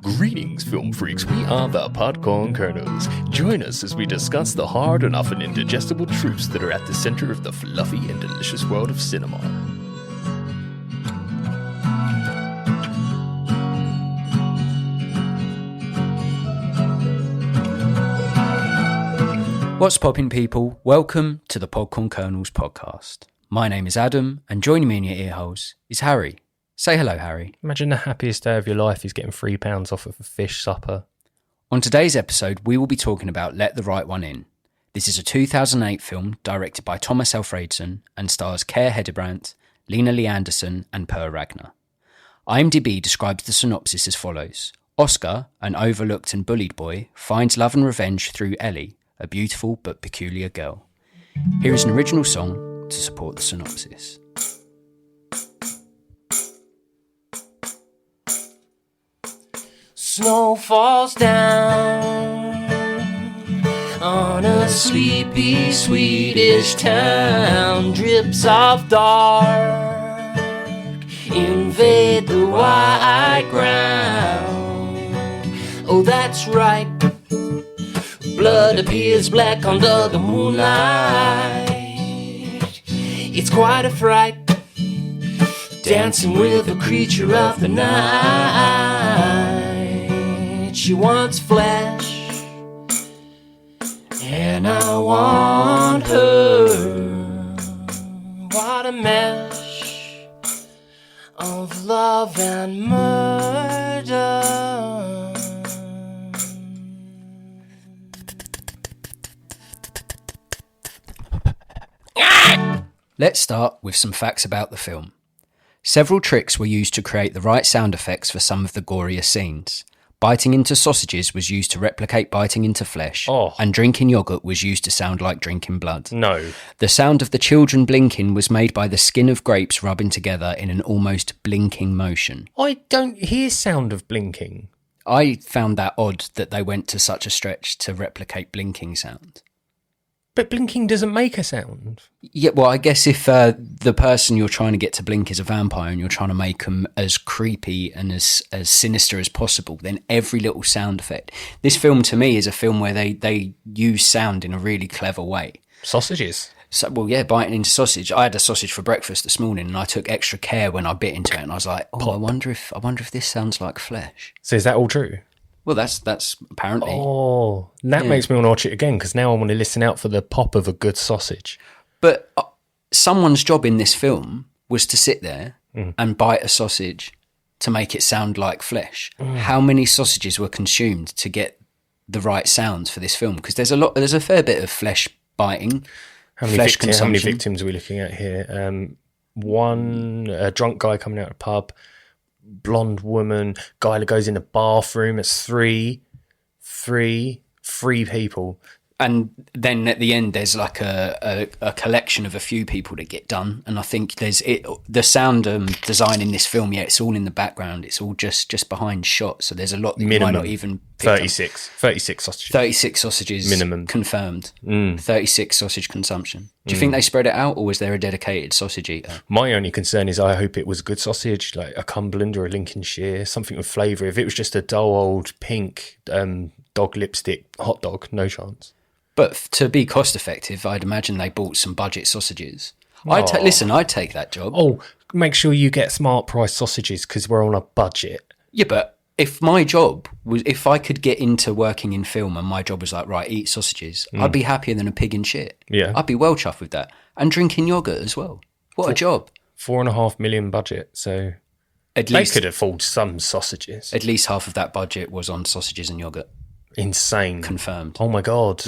Greetings, film freaks. We are the Podcorn Kernels. Join us as we discuss the hard and often indigestible truths that are at the center of the fluffy and delicious world of cinema. What's poppin', people? Welcome to the Podcorn Kernels podcast. My name is Adam, and joining me in your earholes is Harry. Say hello, Harry. Imagine the happiest day of your life is getting £3 off of a fish supper. On today's episode, we will be talking about Let the Right One In. This is a 2008 film directed by Tomas Alfredson and stars Care Hedebrandt, Lena Lee Anderson, and Per Ragnar. IMDb describes the synopsis as follows. Oscar, an overlooked and bullied boy, finds love and revenge through Ellie, a beautiful but peculiar girl. Here is an original song to support the synopsis. Snow falls down on a sleepy Swedish town. Drips of dark invade the white ground. Oh, that's right. Blood appears black under the moonlight. It's quite a fright, dancing with a creature of the night. She wants flesh, and I want her. What a mesh of love and murder. Let's start with some facts about the film. Several tricks were used to create the right sound effects for some of the gorier scenes. Biting into sausages was used to replicate biting into flesh, and drinking yogurt was used to sound like drinking blood. No. The sound of the children blinking was made by the skin of grapes rubbing together in an almost blinking motion. I don't hear sound of blinking. I found that odd that they went to such a stretch to replicate blinking sound. But blinking doesn't make a sound. Yeah, well, I guess if the person you're trying to get to blink is a vampire and you're trying to make them as creepy and as sinister as possible, then every little sound effect. This film, to me, is a film where they use sound in a really clever way. Sausages? So, well, yeah, biting into sausage. I had a sausage for breakfast this morning and I took extra care when I bit into it and I was like, I wonder if this sounds like flesh. So is that all true? Well, that's apparently. Oh, that makes me want to watch it again because now I want to listen out for the pop of a good sausage. But someone's job in this film was to sit there and bite a sausage to make it sound like flesh. How many sausages were consumed to get the right sounds for this film? Because there's a fair bit of flesh biting, flesh consumption. How many victims are we looking at here? One, a drunk guy coming out of a pub. Blonde woman, guy that goes in the bathroom. It's three people. And then at the end, there's like a collection of a few people that get done. And I think the sound design in this film, it's all in the background. It's all just behind shots. So there's a lot that you might not even pick 36 sausages. 36 sausages minimum confirmed. 36 sausage consumption. Do you think they spread it out, or was there a dedicated sausage eater? My only concern is I hope it was good sausage, like a Cumberland or a Lincolnshire, something with flavour. If it was just a dull old pink dog lipstick hot dog, no chance. But to be cost effective, I'd imagine they bought some budget sausages. I'd take that job. Oh, make sure you get smart price sausages because we're on a budget. Yeah, but if my job was, if I could get into working in film and my job was like, right, eat sausages, I'd be happier than a pig in shit. Yeah. I'd be well chuffed with that. And drinking yogurt as well. What a job. 4.5 million budget, so At least they could afford some sausages. At least half of that budget was on sausages and yogurt. Insane. Confirmed. Oh my God.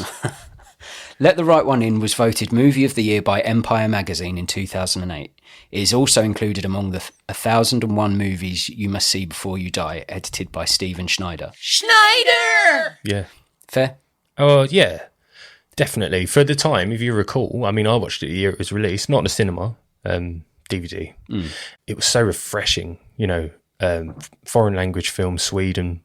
Let the Right One In was voted Movie of the Year by Empire magazine in 2008. It is also included among the 1001 movies you must see before you die, edited by Steven Schneider. Schneider! Yeah. Fair? Oh, yeah. Definitely. For the time, if you recall, I mean, I watched it the year it was released, not in the cinema, DVD. It was so refreshing, foreign language film, Sweden,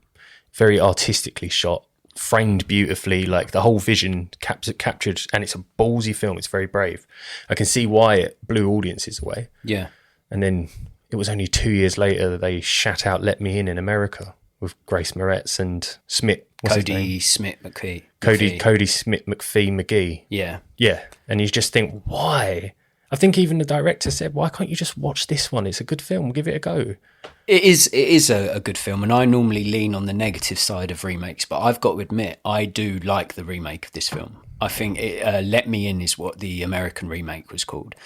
very artistically shot. Framed beautifully, like the whole vision captured, and it's a ballsy film. It's very brave. I can see why it blew audiences away. Yeah. And then it was only 2 years later that they shat out Let Me In America. with Grace Moretz and Smith. What's his name? Cody Smith McPhee. Cody Smith McPhee. Yeah. Yeah. And you just think, why? I think even the director said, why can't you just watch this one? It's a good film. Give it a go. It is a good film, and I normally lean on the negative side of remakes, but I've got to admit, I do like the remake of this film. I think Let Me In is what the American remake was called.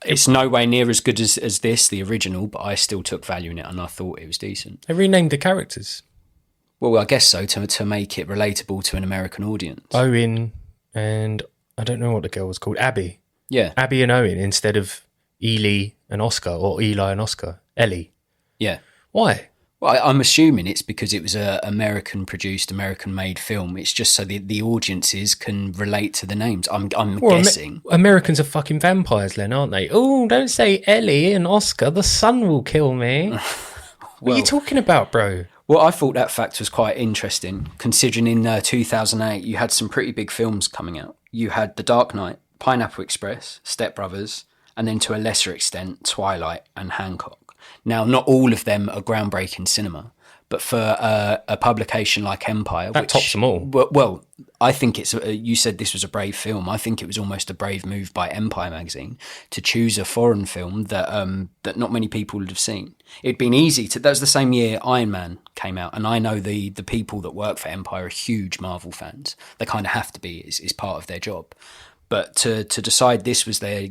It's no way near as good as this, the original, but I still took value in it, and I thought it was decent. They renamed the characters. Well, I guess so, to make it relatable to an American audience. Owen and I don't know what the girl was called. Abby. Yeah. Abby and Owen instead of Eli and Oscar, or Eli and Oscar. Ellie. Yeah. Why? Well, I'm assuming it's because it was a American-produced, American-made film. It's just so the audiences can relate to the names. I'm guessing. Americans are fucking vampires, Len, aren't they? Oh, don't say Ellie and Oscar. The sun will kill me. What are you talking about, bro? Well, I thought that fact was quite interesting, considering in 2008 you had some pretty big films coming out. You had The Dark Knight, Pineapple Express, Step Brothers, and then to a lesser extent, Twilight and Hancock. Now, not all of them are groundbreaking cinema, but for a publication like Empire... That tops them all. Well, I think you said this was a brave film. I think it was almost a brave move by Empire magazine to choose a foreign film that not many people would have seen. It'd been easy to... That was the same year Iron Man came out, and I know the people that work for Empire are huge Marvel fans. They kind of have to be. It's part of their job. But to decide this was their...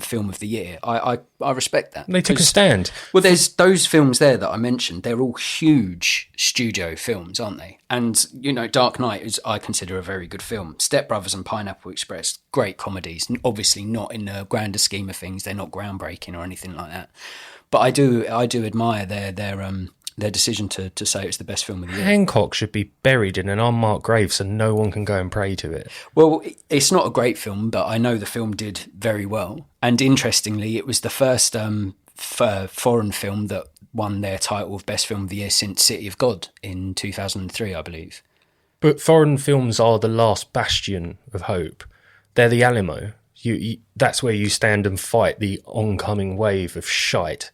film of the year, I respect that. They took a stand. Well, there's those films there that I mentioned. They're all huge studio films, aren't they? And, Dark Knight is, I consider, a very good film. Step Brothers and Pineapple Express, great comedies. Obviously not in the grander scheme of things. They're not groundbreaking or anything like that. But I do admire their decision to say it's the best film of the year. Hancock should be buried in an unmarked grave so no one can go and pray to it. Well, it's not a great film, but I know the film did very well. And interestingly, it was the first foreign film that won their title of Best Film of the Year since City of God in 2003, I believe. But foreign films are the last bastion of hope. They're the Alamo. That's where you stand and fight the oncoming wave of shite.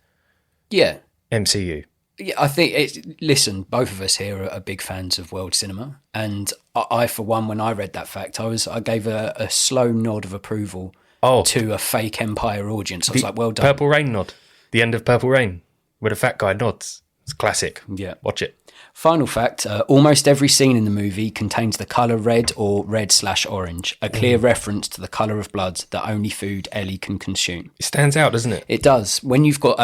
Yeah. MCU. Yeah, I think listen, both of us here are big fans of world cinema, and I for one, when I read that fact, I gave a slow nod of approval to a fake Empire audience. I was like, well done. Purple Rain nod. The end of Purple Rain, where the fat guy nods. It's classic. Yeah. Watch it. Final fact, almost every scene in the movie contains the colour red or red/orange, a clear reference to the colour of blood, the only food Ellie can consume. It stands out, doesn't it? It does. When you've got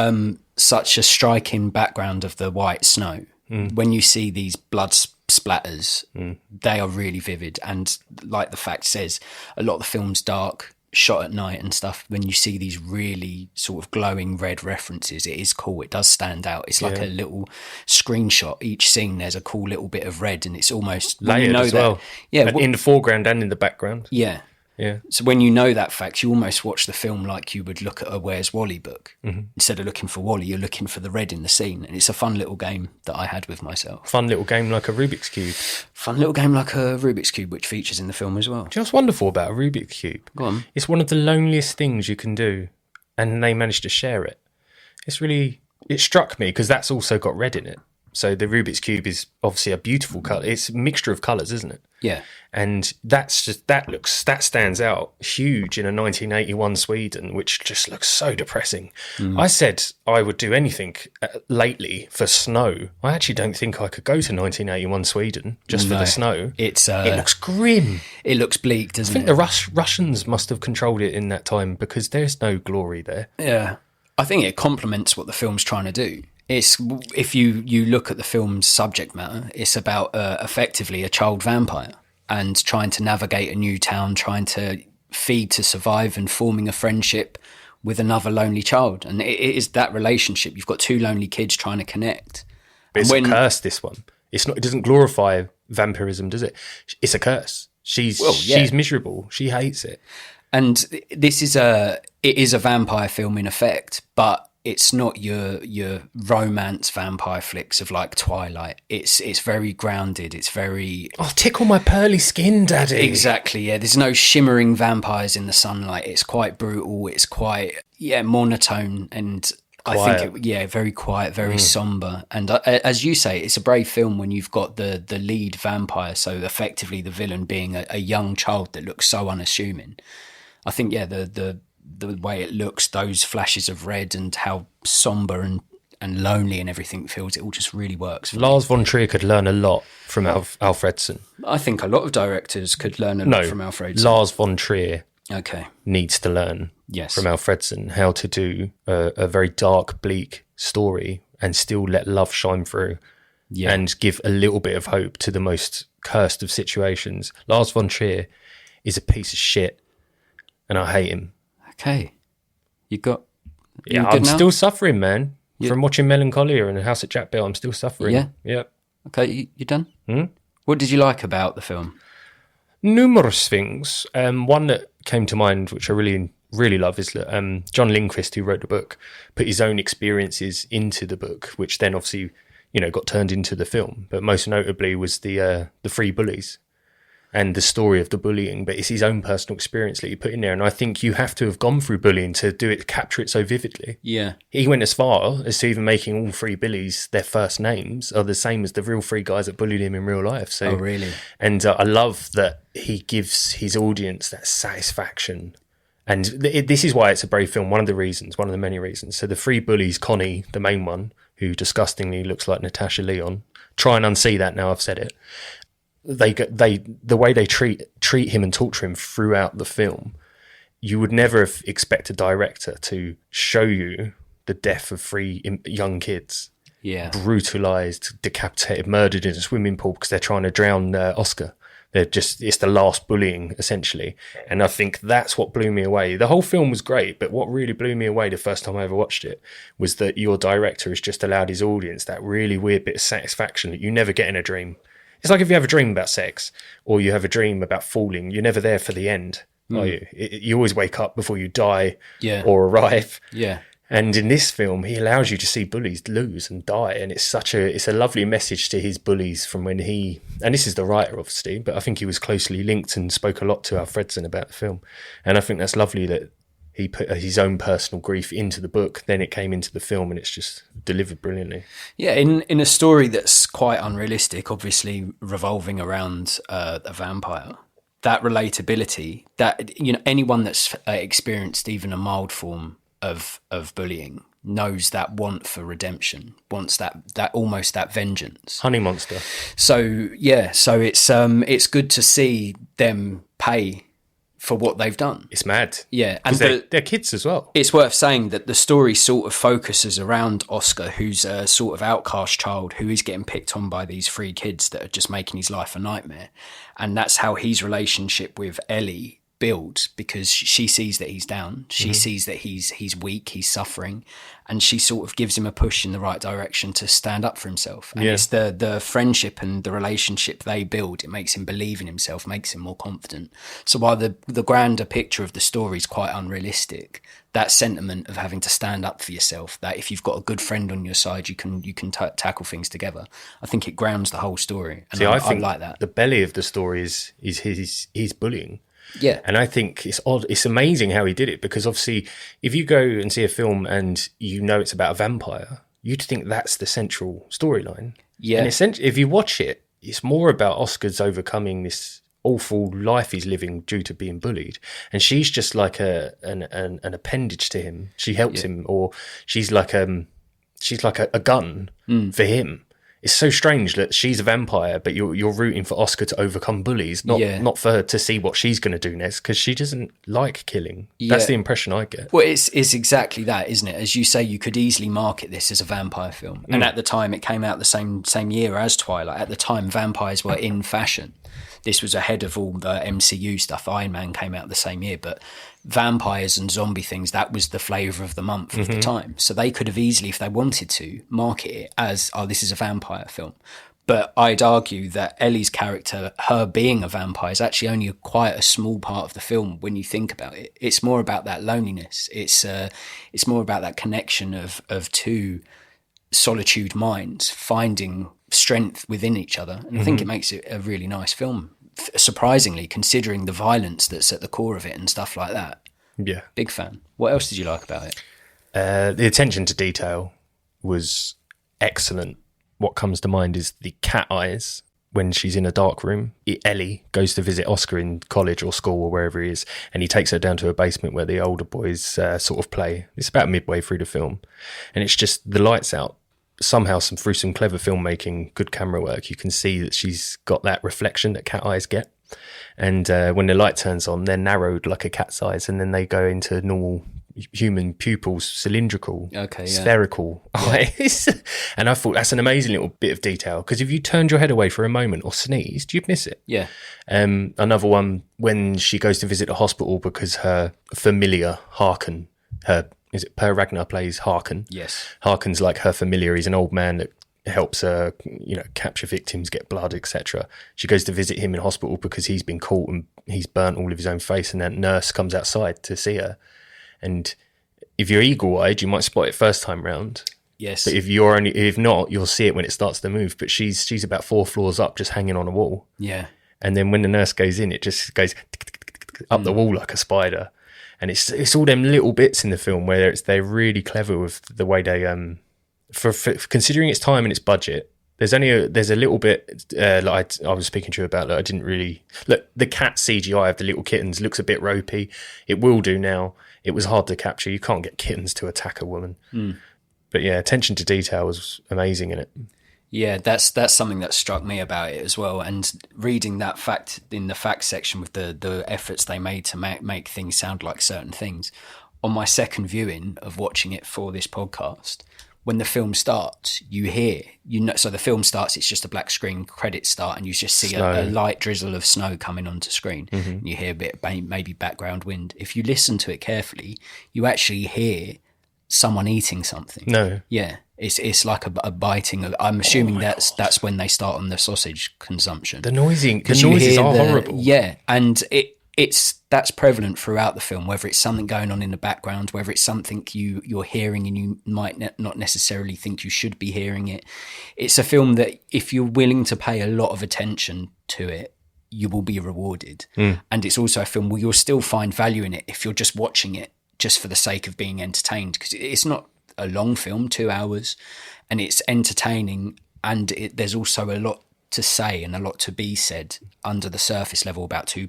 such a striking background of the white snow, when you see these blood splatters, they are really vivid. And like the fact says, a lot of the film's dark, shot at night and stuff. When you see these really sort of glowing red references, it is cool. It does stand out. It's like a little screenshot. Each scene, there's a cool little bit of red, and it's almost layered as well. Yeah, in the foreground and in the background. Yeah. Yeah. So when you know that fact, you almost watch the film like you would look at a Where's Wally book. Instead of looking for Wally, you're looking for the red in the scene. And it's a fun little game that I had with myself. Fun little game like a Rubik's Cube. Fun little game like a Rubik's Cube, which features in the film as well. Do you know what's wonderful about a Rubik's Cube? Go on. It's one of the loneliest things you can do, and they managed to share it. It struck me because that's also got red in it. So the Rubik's Cube is obviously a beautiful colour. It's a mixture of colours, isn't it? Yeah. And that stands out huge in a 1981 Sweden, which just looks so depressing. I said I would do anything lately for snow. I actually don't think I could go to 1981 Sweden just for the snow. It looks grim. It looks bleak, doesn't it? I think the Russians must have controlled it in that time because there's no glory there. Yeah. I think it complements what the film's trying to do. It's, if you look at the film's subject matter, it's about effectively a child vampire and trying to navigate a new town, trying to feed to survive and forming a friendship with another lonely child. And it is that relationship. You've got two lonely kids trying to connect. But it's a curse, this one. It's not. It doesn't glorify vampirism, does it? It's a curse. She's miserable. She hates it. And this is it is a vampire film in effect, but it's not your romance vampire flicks of like Twilight. It's very grounded. It's very... Oh, tickle my pearly skin, Daddy. Exactly, yeah. There's no shimmering vampires in the sunlight. It's quite brutal. It's quite, monotone. And quiet. I think very quiet, very somber. And as you say, it's a brave film when you've got the lead vampire, so effectively the villain being a young child that looks so unassuming. I think, the way it looks, those flashes of red and how somber and lonely and everything feels, it all just really works for Lars me. von Trier could learn a lot from Alfredson. I think a lot of directors could learn a lot from Alfredson. Lars von Trier Okay. needs to learn Yes. from Alfredson how to do a very dark, bleak story and still let love shine through and give a little bit of hope to the most cursed of situations. Lars von Trier is a piece of shit and I hate him. Okay. You good I'm now? still suffering, man. From watching Melancholia and House of Jack Bell, I'm still suffering. Yeah? Yeah. Okay, you done? What did you like about the film? Numerous things. One that came to mind, which I really, really love, is that John Lindquist, who wrote the book, put his own experiences into the book, which then obviously, got turned into the film. But most notably was the Three Bullies and the story of the bullying. But it's his own personal experience that he put in there. And I think you have to have gone through bullying to capture it so vividly. Yeah. He went as far as to even making all three Billies, their first names are the same as the real three guys that bullied him in real life. So, Oh, really? And I love that he gives his audience that satisfaction. And this is why it's a brave film. One of the many reasons. So the three bullies, Connie, the main one, who disgustingly looks like Natasha Lyonne. Try and unsee that now I've said it. The way they treat him and torture him throughout the film, you would never have expect a director to show you the death of three young kids, brutalized, decapitated, murdered in a swimming pool because they're trying to drown Oscar. It's the last bullying essentially, and I think that's what blew me away. The whole film was great, but what really blew me away the first time I ever watched it was that your director has just allowed his audience that really weird bit of satisfaction that you never get in a dream. It's like if you have a dream about sex or you have a dream about falling, you're never there for the end, are you? You always wake up before you die or arrive. Yeah. And in this film, he allows you to see bullies lose and die. And it's a lovely message to his bullies from when and this is the writer, obviously, but I think he was closely linked and spoke a lot to Alfredson about the film. And I think that's lovely that he put his own personal grief into the book, then it came into the film, and it's just delivered brilliantly. Yeah, in a story that's quite unrealistic, obviously revolving around a vampire, that relatability, that anyone that's experienced even a mild form of bullying knows that want for redemption, wants that almost that vengeance. Honey monster. So it's good to see them pay for what they've done. It's mad. Yeah. And they're kids as well. It's worth saying that the story sort of focuses around Oscar, who's a sort of outcast child who is getting picked on by these three kids that are just making his life a nightmare. And that's how his relationship with Ellie builds, because she sees that he's down. She sees that he's weak, he's suffering, and she sort of gives him a push in the right direction to stand up for himself. And it's the friendship and the relationship they build. It makes him believe in himself, makes him more confident. So while the grander picture of the story is quite unrealistic, that sentiment of having to stand up for yourself, that if you've got a good friend on your side, you can tackle things together, I think it grounds the whole story. And I think like that. The belly of the story is his bullying. Yeah. And I think it's odd. It's amazing how he did it, because obviously if you go and see a film and you know it's about a vampire, you'd think that's the central storyline. Yeah. And essentially, if you watch it, it's more about Oscar's overcoming this awful life he's living due to being bullied. And she's just like an appendage to him. She helps him, or she's like a gun for him. It's so strange that she's a vampire, but you're rooting for Oscar to overcome bullies, not for her to see what she's going to do next, because she doesn't like killing. That's the impression I get. Well, it's exactly that, isn't it? As you say, you could easily market this as a vampire film. And at the time, it came out the same year as Twilight. At the time, vampires were in fashion. This was ahead of all the MCU stuff. Iron Man came out the same year, but vampires and zombie things, that was the flavour of the month of the time. So they could have easily, if they wanted to, market it as, this is a vampire film. But I'd argue that Ellie's character, her being a vampire, is actually only quite a small part of the film when you think about it. It's more about that loneliness. It's more about that connection of two solitude minds finding strength within each other. And I think it makes it a really nice film, surprisingly, considering the violence that's at the core of it and stuff like that. Yeah. Big fan. What else did you like about it? The attention to detail was excellent. What comes to mind is the cat eyes when she's in a dark room. Ellie goes to visit Oscar in college or school or wherever he is, and he takes her down to a basement where the older boys sort of play. It's about midway through the film, and it's just the lights out. Somehow, through some clever filmmaking, good camera work, you can see that she's got that reflection that cat eyes get. And when the light turns on, they're narrowed like a cat's eyes, and then they go into normal human pupils, cylindrical, spherical eyes. And I thought that's an amazing little bit of detail, because if you turned your head away for a moment or sneezed, you'd miss it. Yeah. Another one, when she goes to visit a hospital because her familiar Harkin, is it Per Ragnar plays Harkin? Yes. Harkin's like her familiar. He's an old man that helps her, capture victims, get blood, etc. She goes to visit him in hospital because he's been caught and he's burnt all of his own face, and that nurse comes outside to see her. And if you're eagle-eyed, you might spot it first time round. Yes. But if not, you'll see it when it starts to move. But she's about 4 floors up, just hanging on a wall. Yeah. And then when the nurse goes in, it just goes up the wall like a spider. And it's all them little bits in the film where they're really clever with the way they for considering its time and its budget. There's a little bit like I was speaking to you about that I didn't really look. The cat CGI of the little kittens looks a bit ropey. It will do now. It was hard to capture. You can't get kittens to attack a woman. But yeah, attention to detail was amazing in it. Yeah, that's something that struck me about it as well. And reading that fact in the facts section with the efforts they made to make things sound like certain things. On my second viewing of watching it for this podcast, when the film starts, so the film starts, it's just a black screen, credits start, and you just see a light drizzle of snow coming onto screen. And you hear a bit, maybe background wind. If you listen to it carefully, you actually hear someone eating something. No. Yeah. It's like a biting of, I'm assuming that's when they start on the sausage consumption. The noises are horrible. Yeah. And that's prevalent throughout the film, whether it's something going on in the background, whether it's something you're hearing and you might not necessarily think you should be hearing it. It's a film that if you're willing to pay a lot of attention to it, you will be rewarded. And it's also a film where you'll still find value in it if you're just watching it just for the sake of being entertained, because it's not a long film, 2 hours, and it's entertaining, and there's also a lot to say and a lot to be said under the surface level about two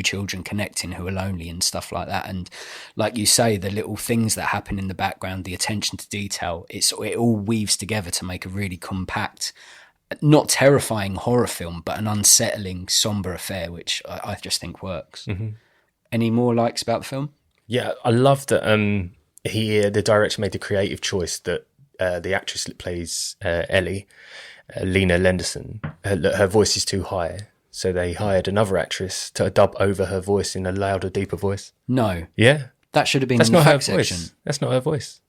children connecting who are lonely and stuff like that. And like you say, the little things that happen in the background, the attention to detail, it all weaves together to make a really compact, not terrifying horror film, but an unsettling, somber affair, which I just think works. Any more likes about the film? Yeah, I love that the director made the creative choice that the actress that plays Ellie, Lena Lenderson, her voice is too high. So they hired another actress to dub over her voice in a louder, deeper voice. No. Yeah. That should have been That's in the not her fact voice. section. That's not her voice.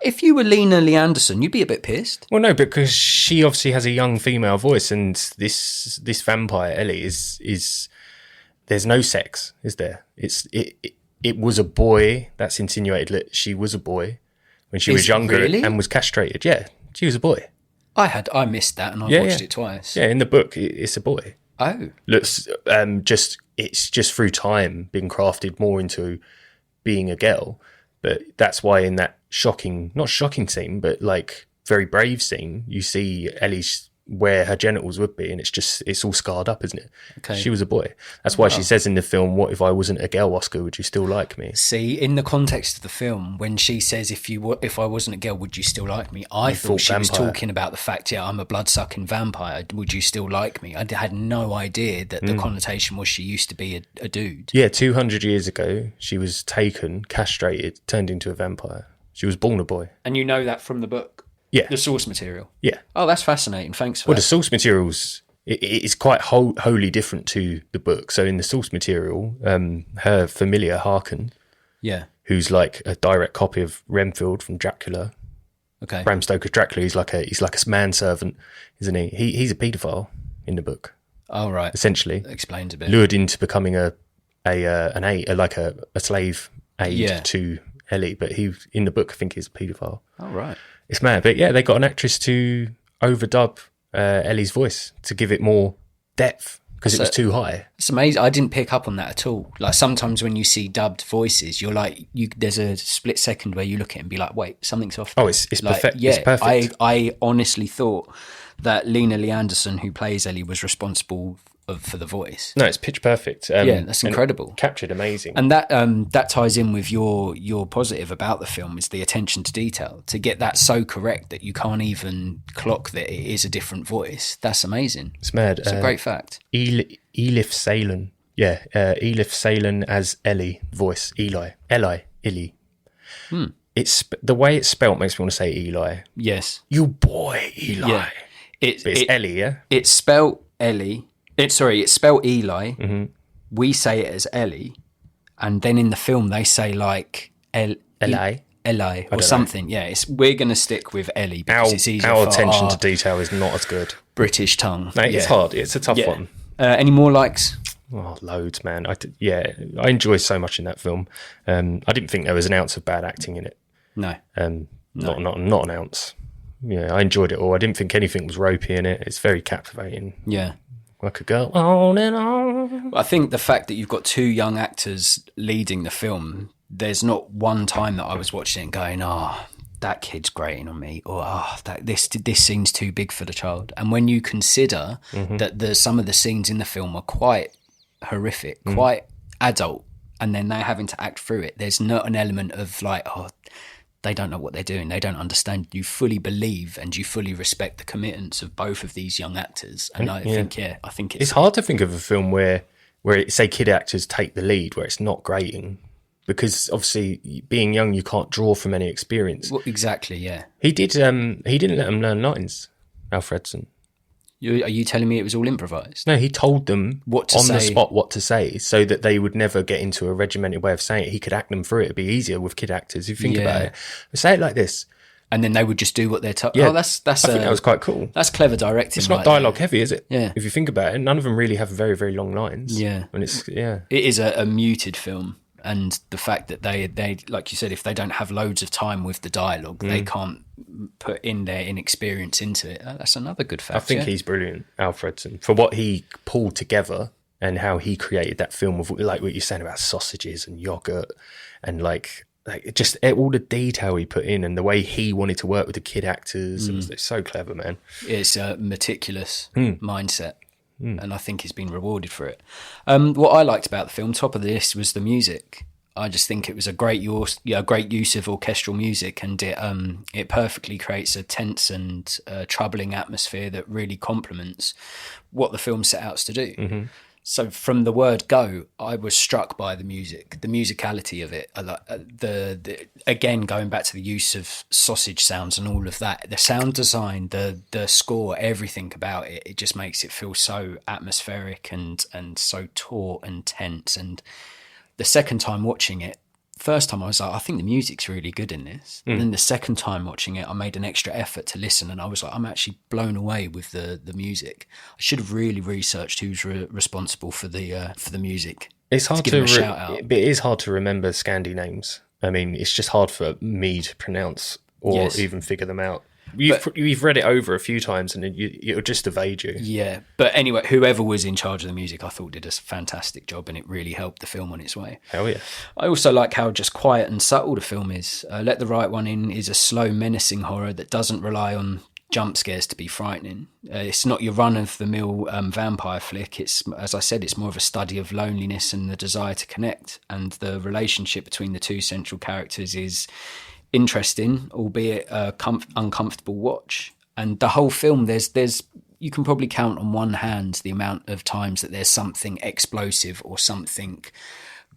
If you were Lena Leanderson, you'd be a bit pissed. Well, no, because she obviously has a young female voice, and this vampire, Ellie, is there's no sex, is there? It was a boy. That's insinuated that she was a boy when she was younger and was castrated. Yeah, she was a boy. I missed that, and I watched it twice. Yeah, in the book, it's a boy. Oh, Looks it's just through time being crafted more into being a girl. But that's why in that not shocking scene, but like very brave scene, you see Ellie's where her genitals would be, and it's all scarred up, isn't it? Okay. She was a boy. That's why she says in the film, "What if I wasn't a girl, Oscar? Would you still like me?" See, in the context of the film, when she says, "If I wasn't a girl, would you still like me?" I thought she was talking about the fact, I'm a blood-sucking vampire. Would you still like me? I had no idea that the connotation was she used to be a dude. Yeah, 200 years ago, she was taken, castrated, turned into a vampire. She was born a boy. And you know that from the book? Yeah. The source material? Yeah. Oh, that's fascinating. Thanks for Well, that. the source materials, it is quite wholly different to the book. So in the source material, her familiar, Harkin, who's like a direct copy of Renfield from Dracula. Okay. Bram Stoker's Dracula, he's like a manservant, isn't he? He's a paedophile in the book. Oh, right. Essentially. Explains a bit. Lured into becoming a slave aide to Ellie, but he in the book I think he's a paedophile. Oh, right. It's mad, but yeah, they got an actress to overdub Ellie's voice to give it more depth because it was too high. It's amazing. I didn't pick up on that at all. Like sometimes when you see dubbed voices, you're like, there's a split second where you look at it and be like, wait, something's off. Oh, it's like, perfect. Yeah, it's perfect. I honestly thought that Lena Lee Anderson, who plays Ellie, was responsible for the voice. No, it's pitch perfect. Yeah, that's incredible. Captured amazing. And that ties in with your positive about the film is the attention to detail. To get that so correct that you can't even clock that it is a different voice. That's amazing. It's mad. It's a great fact. Elif Salen. Yeah, Elif Salen as Ellie voice. Eli. It's the way it's spelt makes me want to say Eli. Yes. You boy, Eli. Yeah. It's Ellie, yeah? It's spelt Ellie. It's spelled Eli. Mm-hmm. We say it as Ellie. And then in the film, they say like Eli or something. Know. Yeah, we're going to stick with Ellie because it's easier our for attention our to detail is not as good. British tongue. No, it's hard. It's a tough one. Any more likes? Oh, loads, man. I enjoy so much in that film. I didn't think there was an ounce of bad acting in it. No. Not an ounce. Yeah, I enjoyed it all. I didn't think anything was ropey in it. It's very captivating. Yeah. I could go on and on. I think the fact that you've got two young actors leading the film, there's not one time that I was watching it and going, that kid's grating on me, or this scene's too big for the child. And when you consider that some of the scenes in the film are quite horrific, quite adult, and then they're having to act through it, there's not an element of like, they don't know what they're doing, they don't understand. You fully believe and you fully respect the commitments of both of these young actors. And I think it's hard to think of a film where say kid actors take the lead, where it's not grating, because obviously being young, you can't draw from any experience. Well, exactly, yeah. He didn't let them learn lines, Alfredson. Are you telling me it was all improvised? No, he told them the spot what to say, so that they would never get into a regimented way of saying it. He could act them through it. It'd be easier with kid actors. If you think about it, say it like this, and then they would just do what they're told. Yeah, I think that was quite cool. That's clever directing. It's not dialogue heavy, is it? Yeah. If you think about it, none of them really have very, very long lines. Yeah. And it is a muted film. And the fact that they like you said, if they don't have loads of time with the dialogue, they can't put in their inexperience into it. That's another good fact. I think he's brilliant, Alfredson, for what he pulled together and how he created that film of, like what you're saying about sausages and yogurt and like just all the detail he put in and the way he wanted to work with the kid actors. It's so clever, man. It's a meticulous mindset. And I think he's been rewarded for it. What I liked about the film, top of the list, was the music. I just think it was a great use of orchestral music, and it perfectly creates a tense and troubling atmosphere that really complements what the film set out to do. Mm-hmm. So from the word go, I was struck by the music, the musicality of it. Again, going back to the use of sausage sounds and all of that, the sound design, the score, everything about it, it just makes it feel so atmospheric and so taut and tense. And the second time watching it, first time I was like, I think the music's really good in this. And then the second time watching it, I made an extra effort to listen, and I was like, I'm actually blown away with the music. I should have really researched who's responsible for the music. It's hard to it is hard to remember Scandi names. I mean, it's just hard for me to pronounce or even figure them out. You've read it over a few times and it'll just evade you. Yeah. But anyway, whoever was in charge of the music, I thought did a fantastic job, and it really helped the film on its way. Hell yeah. I also like how just quiet and subtle the film is. Let the Right One In is a slow, menacing horror that doesn't rely on jump scares to be frightening. It's not your run-of-the-mill vampire flick. It's, as I said, it's more of a study of loneliness and the desire to connect. And the relationship between the two central characters is interesting, albeit a uncomfortable watch. And the whole film, there's you can probably count on one hand the amount of times that there's something explosive or something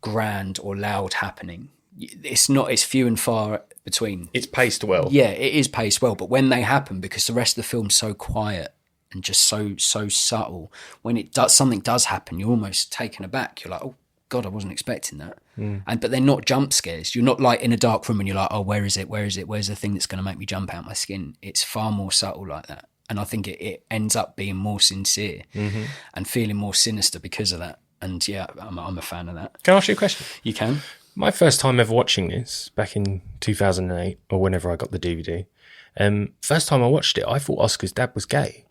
grand or loud happening. It's few and far between. It's paced well. Yeah, it is paced well, but when they happen, because the rest of the film's so quiet and just so subtle, when something does happen, you're almost taken aback. You're like, oh God, I wasn't expecting that. But they're not jump scares. You're not like in a dark room and you're like, oh, where is it? Where's the thing that's going to make me jump out my skin? It's far more subtle like that. And I think it ends up being more sincere and feeling more sinister because of that. And yeah, I'm a fan of that. Can I ask you a question? You can. My first time ever watching this, back in 2008, or whenever I got the DVD, first time I watched it, I thought Oscar's dad was gay.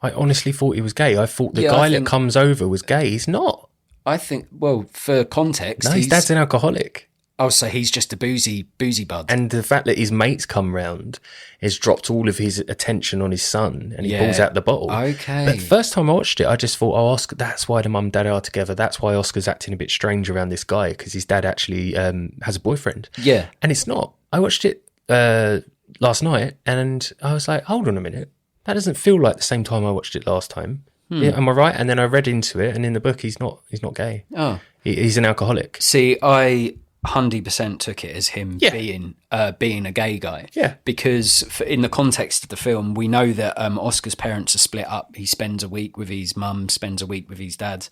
I honestly thought he was gay. I thought the Yeah, guy that comes over was gay. He's not. I think, well, for context... No, his dad's an alcoholic. Oh, so he's just a boozy bud. And the fact that his mates come round has dropped all of his attention on his son, and he pulls out the bottle. Okay. But the first time I watched it, I just thought, oh, Oscar, that's why the mum and dad are together. That's why Oscar's acting a bit strange around this guy, because his dad actually has a boyfriend. Yeah. And it's not. I watched it last night, and I was like, hold on a minute. That doesn't feel like the same time I watched it last time. Yeah, am I right? And then I read into it, and in the book, he's not gay. Oh. He's an alcoholic. See, I 100% took it as him being a gay guy. Yeah. Because in the context of the film, we know that Oscar's parents are split up. He spends a week with his mum, spends a week with his dad.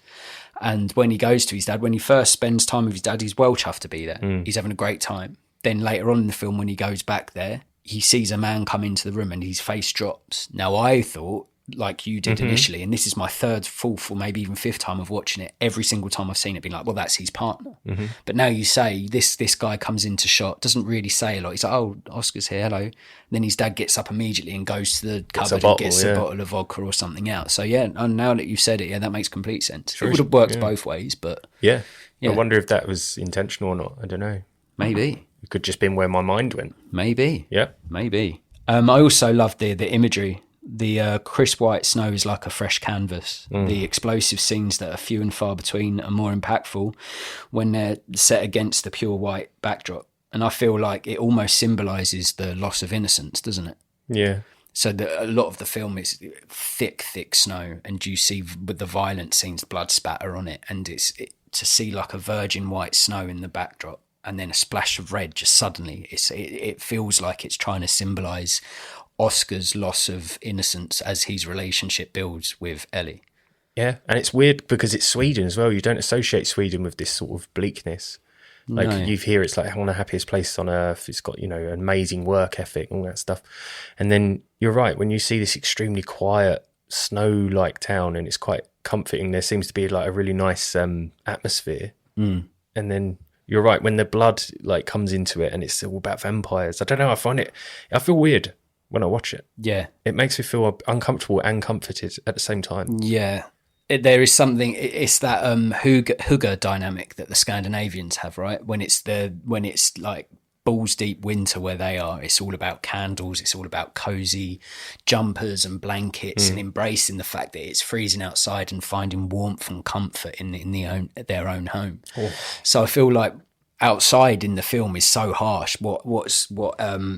And when he goes to his dad, when he first spends time with his dad, he's well chuffed to be there. He's having a great time. Then later on in the film, when he goes back there, he sees a man come into the room and his face drops. Now, I thought, like you did initially, and this is my third, fourth, or maybe even fifth time of watching it, every single time I've seen it, being like, well, that's his partner. But now you say this guy comes into shot, doesn't really say a lot. He's like, oh, Oscar's here, hello. And then his dad gets up immediately and goes to the cupboard and gets a bottle of vodka or something out. So yeah, and now that you've said it, that makes complete sense. It would have worked both ways, but yeah. I wonder if that was intentional or not. I don't know. Maybe. It could just been where my mind went. Maybe. Yeah. Maybe. I also loved the imagery. The crisp white snow is like a fresh canvas. The explosive scenes that are few and far between are more impactful when they're set against the pure white backdrop. And I feel like it almost symbolises the loss of innocence, doesn't it? Yeah. So a lot of the film is thick snow, and you see with the violent scenes, blood spatter on it, and to see like a virgin white snow in the backdrop and then a splash of red just suddenly, it feels like it's trying to symbolise Oscar's loss of innocence as his relationship builds with Ellie. Yeah, and it's weird because it's Sweden as well. You don't associate Sweden with this sort of bleakness. Like you hear it's like one of the happiest places on earth. It's got, an amazing work ethic, all that stuff. And then you're right, when you see this extremely quiet, snow-like town, and it's quite comforting, there seems to be like a really nice atmosphere. And then you're right, when the blood like comes into it and it's all about vampires. I don't know, I feel weird when I watch it. Yeah. It makes me feel uncomfortable and comforted at the same time. Yeah. There is something, it's that hygge dynamic that the Scandinavians have, right? When it's like balls deep winter where they are, it's all about candles, it's all about cozy jumpers and blankets and embracing the fact that it's freezing outside and finding warmth and comfort in their own home. Oh. So I feel like outside in the film is so harsh. What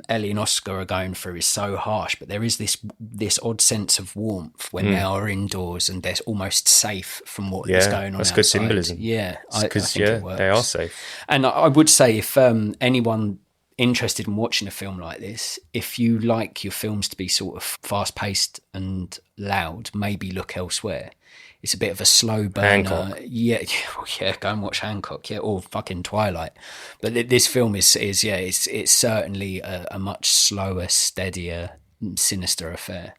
Ellie and Oscar are going through is so harsh, but there is this odd sense of warmth when they are indoors and they're almost safe from what is going on that's outside. good symbolism. Yeah, because they are safe. And I would say if anyone interested in watching a film like this, if you like your films to be sort of fast-paced and loud, maybe look elsewhere. It's a bit of a slow burner. Hancock. Yeah, go and watch Hancock, or fucking Twilight. But this film is it's certainly a much slower, steadier, sinister affair.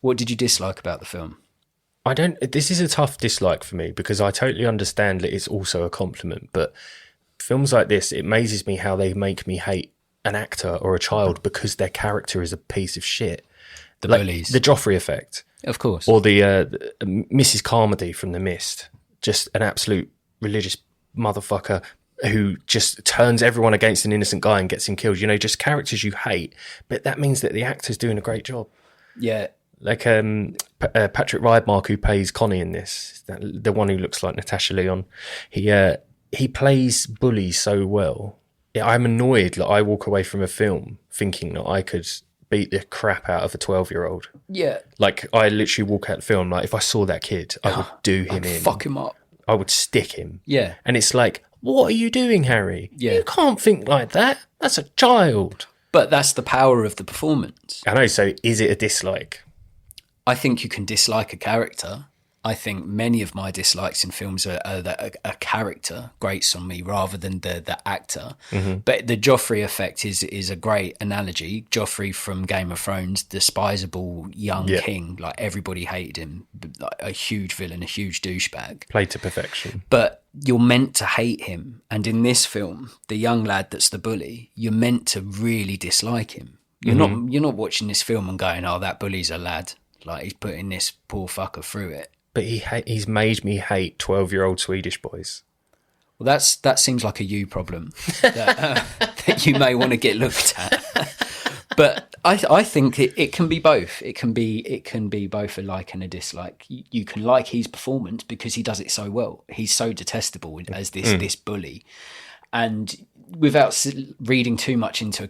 What did you dislike about the film? This is a tough dislike for me because I totally understand that it's also a compliment, but films like this, it amazes me how they make me hate an actor or a child because their character is a piece of shit. The bullies. The Joffrey effect. Of course. Or the Mrs. Carmody from The Mist. Just an absolute religious motherfucker who just turns everyone against an innocent guy and gets him killed. Just characters you hate. But that means that the actor's doing a great job. Yeah. Like Patrick Rymark, who plays Connie in this, the one who looks like Natasha Lyonne, he plays bully so well. I'm annoyed that I walk away from a film thinking that I could beat the crap out of a 12-year-old. Yeah. Like, I literally walk out the film, like, if I saw that kid, I would do him in. Fuck him up. I would stick him. Yeah. And it's like, what are you doing, Harry? Yeah. You can't think like that. That's a child. But that's the power of the performance. I know, so is it a dislike? I think you can dislike a character. I think many of my dislikes in films are that a character grates on me rather than the actor. But the Joffrey effect is a great analogy. Joffrey from Game of Thrones, despisable young king, like everybody hated him, like a huge villain, a huge douchebag. Played to perfection. But you're meant to hate him. And in this film, the young lad that's the bully, you're meant to really dislike him. You're not watching this film and going, oh, that bully's a lad. Like, he's putting this poor fucker through it. But he's made me hate 12-year-old Swedish boys. Well, that seems like a you problem that you may want to get looked at. But I think it can be both. It can be both a like and a dislike. You can like his performance because he does it so well. He's so detestable as this bully, and without reading too much into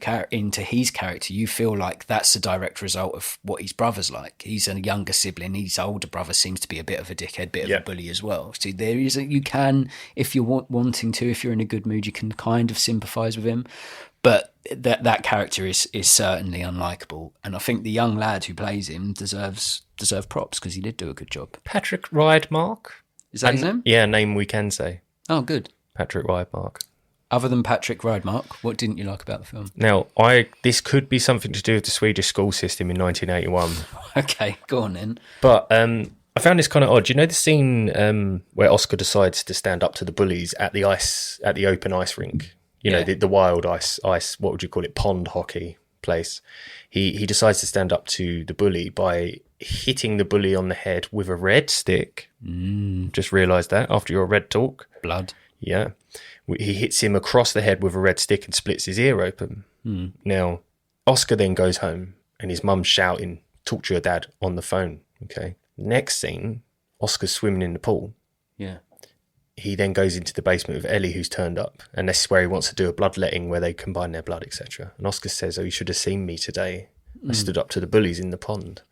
his character, you feel like that's a direct result of what his brother's like. He's a younger sibling. His older brother seems to be a bit of a dickhead, bit of a bully as well. So there is you can, if you're wanting to, if you're in a good mood, you can kind of sympathise with him. But that character is certainly unlikable, and I think the young lad who plays him deserves props because he did do a good job. Patrick Rydmark. Is that his name? Yeah, name we can say. Oh, good. Patrick Rydmark. Other than Patrick Rydmark, what didn't you like about the film? Now, this could be something to do with the Swedish school system in 1981. Okay, go on then. But I found this kind of odd. You know the scene where Oscar decides to stand up to the bullies at the open ice rink? You know, the wild ice, what would you call it, pond hockey place. He decides to stand up to the bully by hitting the bully on the head with a red stick. Just realised that after your red talk. Blood. Yeah. He hits him across the head with a red stick and splits his ear open. Now, Oscar then goes home and his mum's shouting, "Talk to your dad," on the phone. Okay. Next scene, Oscar's swimming in the pool. Yeah. He then goes into the basement with Ellie, who's turned up, and this is where he wants to do a bloodletting where they combine their blood, etc. And Oscar says, "Oh, you should have seen me today. I stood up to the bullies in the pond."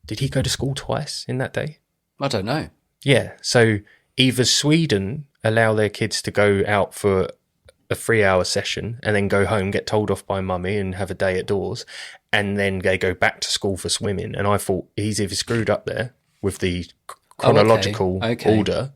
Did he go to school twice in that day? I don't know. Yeah, so either Sweden allow their kids to go out for a 3-hour session and then go home, get told off by mummy and have a day at doors, and then they go back to school for swimming. And I thought he's either screwed up there with the chronological order,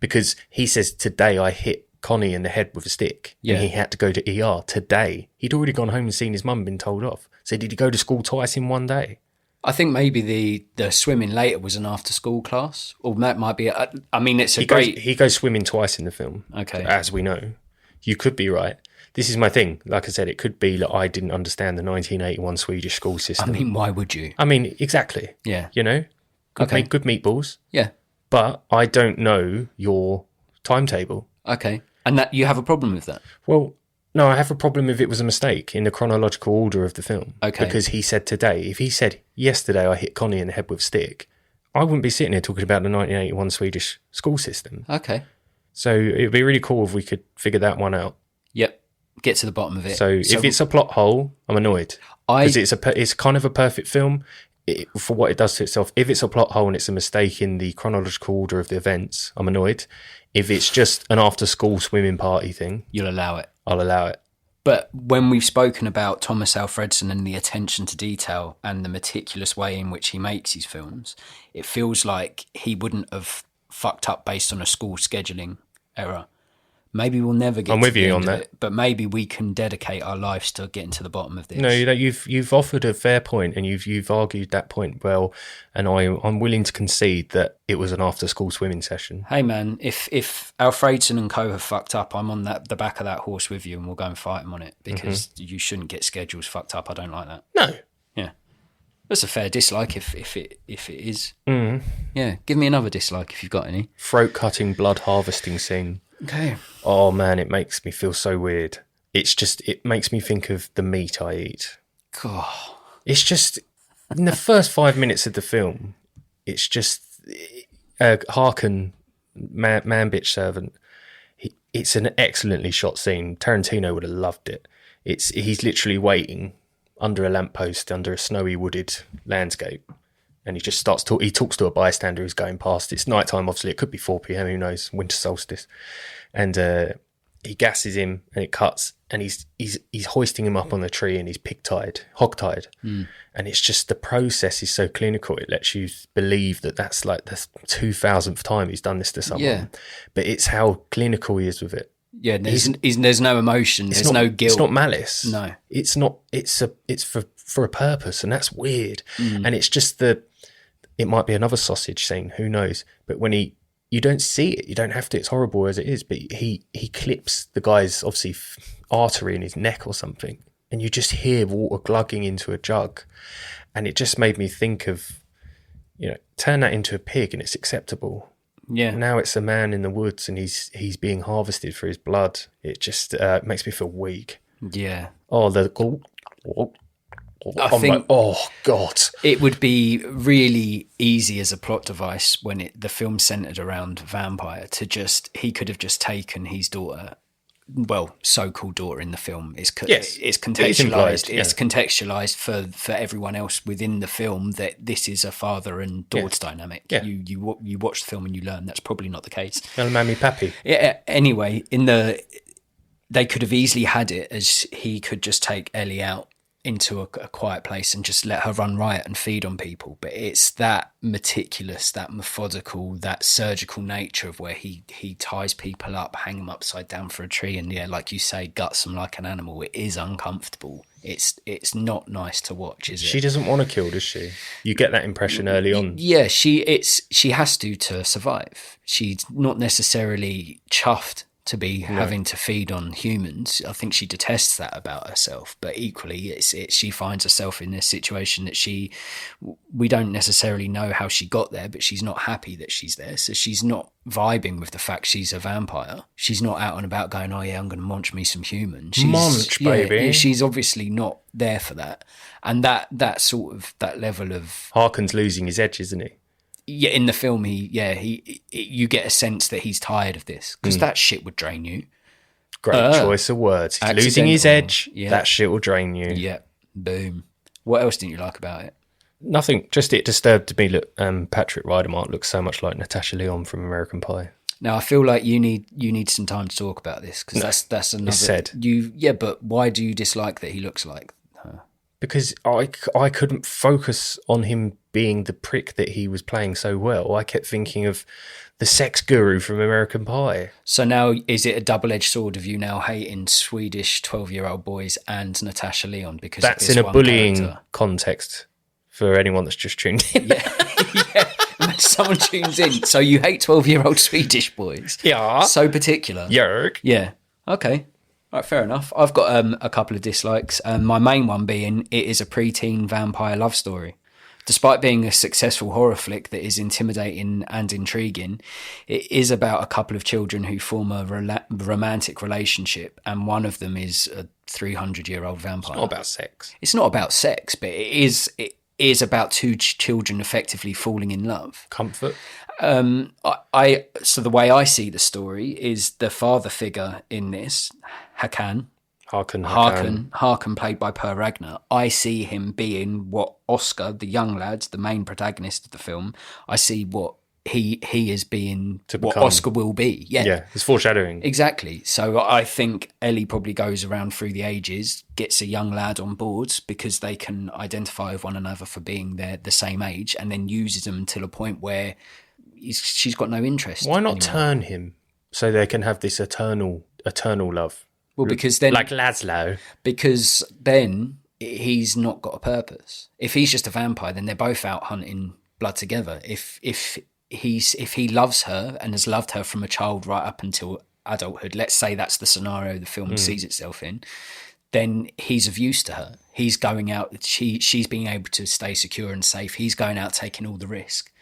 because he says, "Today I hit Connie in the head with a stick," and he had to go to ER today. He'd already gone home and seen his mum been told off. So did he go to school twice in one day? I think maybe the swimming later was an after-school class, or that might be. I mean, he goes swimming twice in the film. Okay, as we know, you could be right. This is my thing. Like I said, it could be that I didn't understand the 1981 Swedish school system. I mean, why would you? I mean, exactly. Yeah, you know, make good meatballs. Yeah, but I don't know your timetable. Okay, and that you have a problem with that? Well, no, I have a problem if it was a mistake in the chronological order of the film. Okay. Because he said today. If he said yesterday I hit Connie in the head with a stick, I wouldn't be sitting here talking about the 1981 Swedish school system. Okay. So it'd be really cool if we could figure that one out. Yep. Get to the bottom of it. So if it's a plot hole, I'm annoyed. Because it's kind of a perfect film for what it does to itself. If it's a plot hole and it's a mistake in the chronological order of the events, I'm annoyed. If it's just an after-school swimming party thing, you'll allow it. I'll allow it. But when we've spoken about Tomas Alfredson and the attention to detail and the meticulous way in which he makes his films, it feels like he wouldn't have fucked up based on a school scheduling error. Maybe we'll never get. I'm with you on that, but maybe we can dedicate our lives to getting to the bottom of this. No, you've offered a fair point, and you've argued that point well, and I'm willing to concede that it was an after-school swimming session. Hey man, if Alfredson and co have fucked up, I'm on the back of that horse with you, and we'll go and fight them on it, because you shouldn't get schedules fucked up. I don't like that. No. Yeah, that's a fair dislike if it is. Mm. Yeah, give me another dislike if you've got any. Throat cutting, blood harvesting scene. Okay. Oh man, it makes me feel so weird. It makes me think of the meat I eat. God. It's just, in the first 5 minutes of the film, it's just, Harkin, man bitch servant. It's an excellently shot scene. Tarantino would have loved it. He's literally waiting under a lamppost, under a snowy wooded landscape. And he just he talks to a bystander who's going past. It's nighttime, obviously. It could be 4 p.m, who knows, winter solstice. And he gasses him and it cuts. And he's hoisting him up on the tree and he's hog-tied. Mm. And it's just, the process is so clinical. It lets you believe that that's like the 2000th time he's done this to someone. Yeah. But it's how clinical he is with it. Yeah, there's no emotion. There's no guilt. It's not malice. No. It's not. It's for a purpose, and that's weird. Mm. And it's just it might be another sausage scene, who knows? But when you don't see it, you don't have to. It's horrible as it is, but he clips the guy's obviously artery in his neck or something, and you just hear water glugging into a jug, and it just made me think of turn that into a pig and it's acceptable. Yeah. Now it's a man in the woods and he's being harvested for his blood. It just makes me feel weak. Yeah. Oh, I think oh God. it would be really easy as a plot device when the film centered around vampire he could have just taken his daughter, well, so-called daughter in the film. It's contextualized. It's contextualized for everyone else within the film that this is a father and daughter dynamic. Yeah. You watch the film and you learn that's probably not the case. El Mammy Pappy. Yeah. Anyway, they could have easily had it as he could just take Ellie out into a quiet place and just let her run riot and feed on people. But it's that meticulous, that methodical, that surgical nature of where he ties people up, hang them upside down for a tree, and like you say, guts them like an animal. It is uncomfortable. It's not nice to watch, is it? She doesn't want to kill, does she? You get that impression early on. Yeah, she has to survive. She's not necessarily chuffed to be having to feed on humans. I think she detests that about herself, but equally she finds herself in this situation that we don't necessarily know how she got there, but she's not happy that she's there. So she's not vibing with the fact she's a vampire. She's not out and about going, oh yeah, I'm going to munch me some human. Munch, baby. She's obviously not there for that. And that sort of, that level of... Harkin's losing his edge, isn't he? Yeah, in the film, you get a sense that he's tired of this because that shit would drain you. Great choice of words. He's losing his edge. Yeah. That shit will drain you. Yeah, boom. What else didn't you like about it? Nothing. Just it disturbed me. Look, Patrick Rydermont looks so much like Natasha Lyonne from American Pie. Now I feel like you need some time to talk about this because that's another. It's said. But why do you dislike that he looks like her? Because I couldn't focus on him being the prick that he was playing so well. I kept thinking of the sex guru from American Pie. So now, is it a double-edged sword of you now hating Swedish 12-year-old boys and Natasha Lyonne because that's of this in a bullying character? Context for anyone that's just tuned in? Yeah. Someone tunes in. So you hate 12-year-old Swedish boys? Yeah. So particular. Yerk. Yeah. Okay. All right, fair enough. I've got a couple of dislikes. My main one being it is a preteen vampire love story. Despite being a successful horror flick that is intimidating and intriguing, it is about a couple of children who form a romantic relationship, and one of them is a 300-year-old vampire. It's not about sex. It's not about sex, but it is about two children effectively falling in love. Comfort. So the way I see the story is the father figure in this, Harkin, played by Per Ragnar. I see him being what Oscar, the young lad, the main protagonist of the film, I see what he is being, what Oscar will be. Yeah, it's foreshadowing. Exactly. So I think Ellie probably goes around through the ages, gets a young lad on board because they can identify with one another for being the same age, and then uses them until a point where she's got no interest. Why not turn him so they can have this eternal love? Well, because then... Like Laszlo. Because then he's not got a purpose. If he's just a vampire, then they're both out hunting blood together. If he loves her and has loved her from a child right up until adulthood, let's say that's the scenario the film sees itself in, then he's of use to her. He's going out... She's being able to stay secure and safe. He's going out taking all the risk,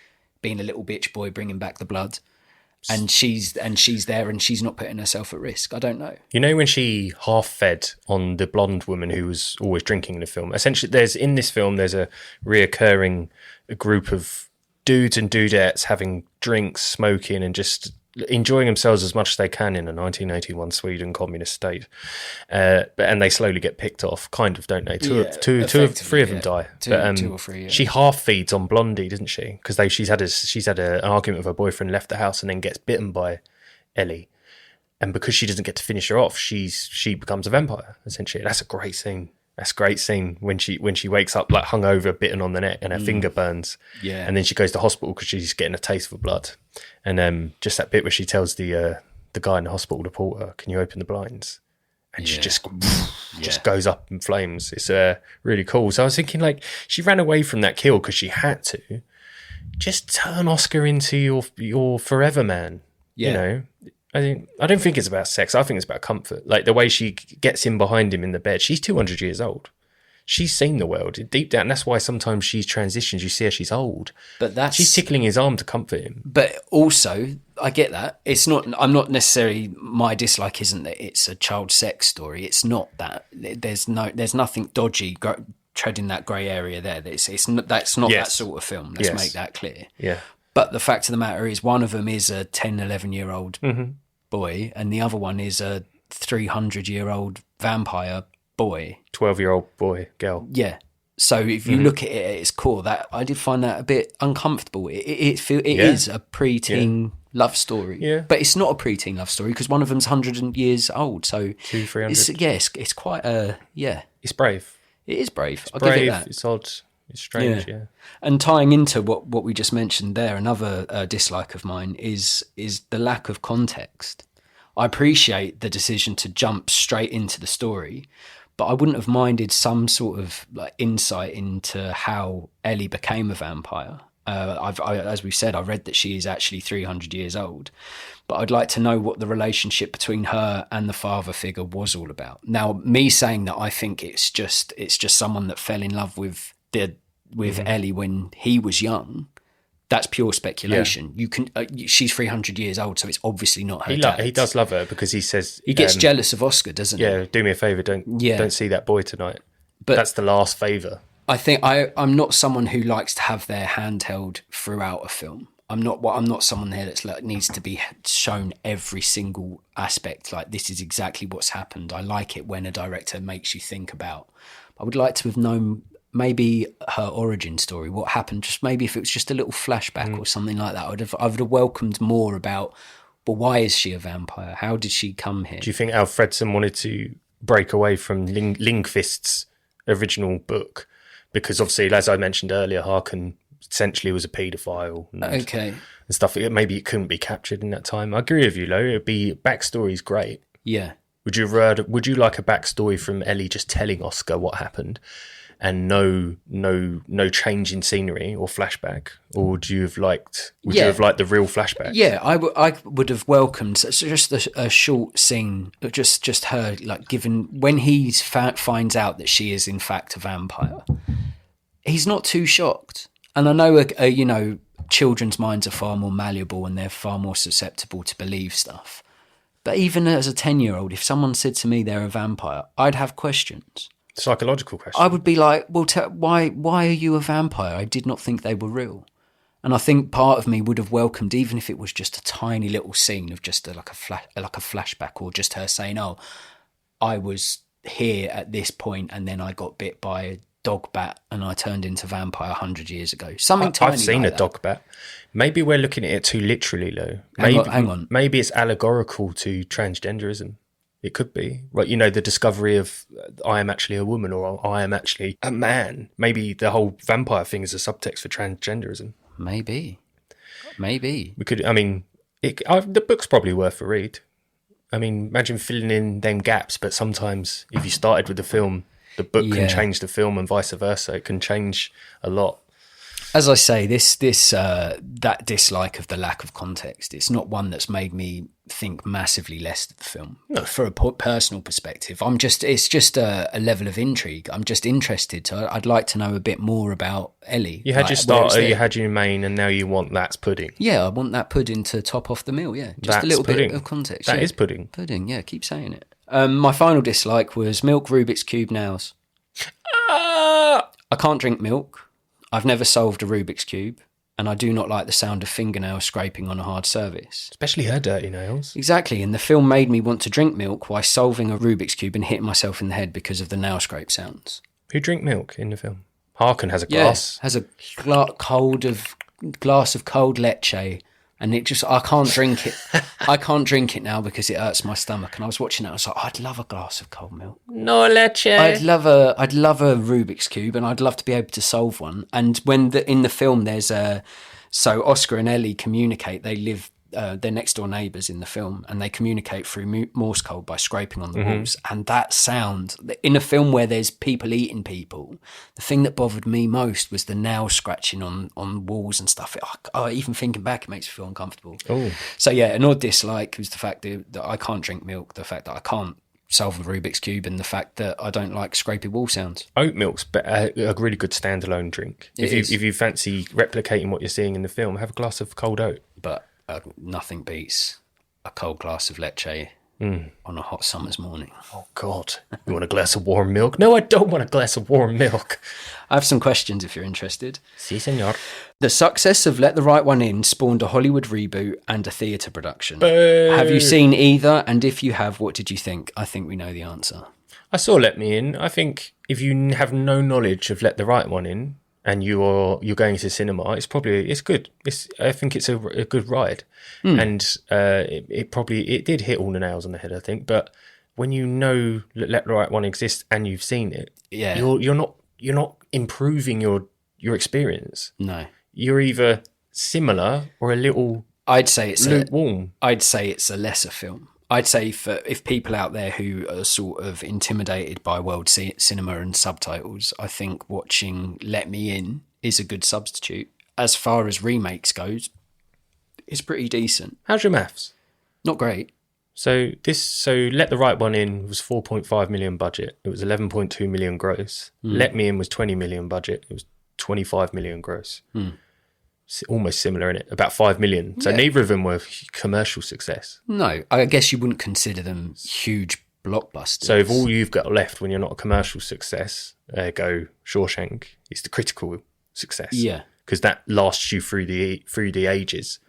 being a little bitch boy, bringing back the blood. And she's there and she's not putting herself at risk. I don't know. You know when she half-fed on the blonde woman who was always drinking in the film? Essentially, there's a reoccurring group of dudes and dudettes having drinks, smoking, and just enjoying themselves as much as they can in a 1981 Sweden communist state. And they slowly get picked off, kind of, don't they? Three of them die. Two or three, yeah. She half feeds on Blondie, doesn't she? Because she's had an argument with her boyfriend, left the house, and then gets bitten by Ellie. And because she doesn't get to finish her off, she becomes a vampire, essentially. That's a great scene. That's a great scene when she wakes up like hungover, bitten on the neck, and her finger burns. Yeah. And then she goes to hospital because she's getting a taste for blood. And just that bit where she tells the guy in the hospital, the porter, "Can you open the blinds?" And she just goes up in flames. It's really cool. So I was thinking, like, she ran away from that kill because she had to. Just turn Oscar into your forever man. Yeah. You know. I don't think it's about sex. I think it's about comfort. Like the way she gets in behind him in the bed. She's 200 years old. she's seen the world deep down. That's why sometimes she's transitions. You see her, she's old, but she's tickling his arm to comfort him. But also, I get that. It's not. I'm not necessarily. My dislike isn't that it's a child sex story. It's not that. There's nothing dodgy treading that grey area there. That's not that sort of film. Let's make that clear. Yeah. But the fact of the matter is, one of them is a 10, 11-year-old boy, and the other one is a 300-year-old vampire boy. 12-year-old boy, girl. Yeah. So if you look at it at its core, that I did find that a bit uncomfortable. It is a preteen love story. Yeah. But it's not a preteen love story because one of them's 100 years old. So 200-300. It's quite a It's brave. It is brave. I'll brave, give it that. It's odd. It's strange, yeah. And tying into what we just mentioned there, another dislike of mine is the lack of context. I appreciate the decision to jump straight into the story, but I wouldn't have minded some sort of like insight into how Ellie became a vampire. As we've said, I read that she is actually 300 years old, but I'd like to know what the relationship between her and the father figure was all about. Now, me saying that I think it's just someone that fell in love with Ellie when he was young. That's pure speculation. You can. She's 300 years old, so it's obviously not her dad. He does love her because he says he gets jealous of Oscar, doesn't he? Yeah, do me a favour, don't see that boy tonight. But that's the last favour. I think I'm not someone who likes to have their hand held throughout a film. I'm not someone here that's like needs to be shown every single aspect. Like this is exactly what's happened. I like it when a director makes you think about. I would like to have known maybe her origin story, what happened. Just maybe if it was just a little flashback or something like that. I would have welcomed more about. Well, why is she a vampire? How did she come here? Do you think Alfredson wanted to break away from Lindqvist's original book? Because obviously, as I mentioned earlier, Harkin essentially was a paedophile and stuff. Maybe it couldn't be captured in that time. I agree with you, though. It'd be backstory's great. Yeah. Would you like a backstory from Ellie just telling Oscar what happened, and no change in scenery or flashback, or would you have liked the real flashback? Yeah, I would have welcomed just a short scene, just her like given when he finds out that she is in fact a vampire. He's not too shocked. And I know, children's minds are far more malleable and they're far more susceptible to believe stuff. But even as a 10-year-old, if someone said to me they're a vampire, I'd have questions. Psychological questions. I would be like, well, why are you a vampire? I did not think they were real. And I think part of me would have welcomed, even if it was just a tiny little scene of just like a flashback, or just her saying, oh, I was here at this point and then I got bit by a dog bat and I turned into vampire 100 years ago. Something tiny. I've seen like a dog bat. Maybe we're looking at it too literally, though. Hang on. Maybe it's allegorical to transgenderism. It could be. Right, the discovery of I am actually a woman or I am actually a man. Maybe the whole vampire thing is a subtext for transgenderism. Maybe. We could, the book's probably worth a read. Imagine filling in them gaps, but sometimes if you started with the film, the book can change the film and vice versa. It can change a lot. As I say, that dislike of the lack of context, it's not one that's made me think massively less of the film. No. For a personal perspective, it's just a level of intrigue. I'm just interested. So I'd like to know a bit more about Ellie. You had your starter, you had your main, and now you want that's pudding. Yeah, I want that pudding to top off the meal, yeah. Just that's a little pudding. Bit of context. That is pudding. Pudding, yeah, keep saying it. My final dislike was milk Rubik's Cube nails. I can't drink milk. I've never solved a Rubik's Cube, and I do not like the sound of fingernails scraping on a hard surface. Especially her dirty nails. Exactly, and the film made me want to drink milk while solving a Rubik's Cube and hitting myself in the head because of the nail scrape sounds. Who drink milk in the film? Harkin has a glass. Yeah, has a glass of cold leche, and I can't drink it. I can't drink it now because it hurts my stomach. And I was watching it, I was like, I'd love a glass of cold milk. No leche. I'd love a Rubik's Cube, and I'd love to be able to solve one. And when in the film there's so Oscar and Ellie communicate. They live, they're next door neighbours in the film, and they communicate through Morse code by scraping on the walls. And that sound, in a film where there's people eating people, the thing that bothered me most was the nail scratching on walls and stuff. Even thinking back, it makes me feel uncomfortable. Oh. So yeah, an odd dislike was the fact that I can't drink milk, the fact that I can't solve the Rubik's Cube and the fact that I don't like scrapey wall sounds. Oat milk's a really good standalone drink. If you fancy replicating what you're seeing in the film, have a glass of cold oat. But nothing beats a cold glass of leche on a hot summer's morning. Oh, God. You want a glass of warm milk? No, I don't want a glass of warm milk. I have some questions if you're interested. Si, senor. The success of Let the Right One In spawned a Hollywood reboot and a theatre production. Boo. Have you seen either? And if you have, what did you think? I think we know the answer. I saw Let Me In. I think if you have no knowledge of Let the Right One In and you're going to cinema, it's good. I think it's a good ride. And it did hit all the nails on the head, I think. But when you know Let the Right One exists and you've seen it, you're not improving your experience. No. You're either similar or a little I'd say it's lukewarm. I'd say it's a lesser film. I'd say if people out there who are sort of intimidated by world cinema and subtitles, I think watching Let Me In is a good substitute. As far as remakes goes, it's pretty decent. How's your maths? Not great. So Let the Right One In was 4.5 million budget. It was 11.2 million gross. Let Me In was 20 million budget. It was 25 million gross. Almost similar, innit? About 5 million. So neither of them were commercial success. No, I guess you wouldn't consider them huge blockbusters. So if all you've got left when you're not a commercial success, go Shawshank, is the critical success. Yeah. Because that lasts you through the ages.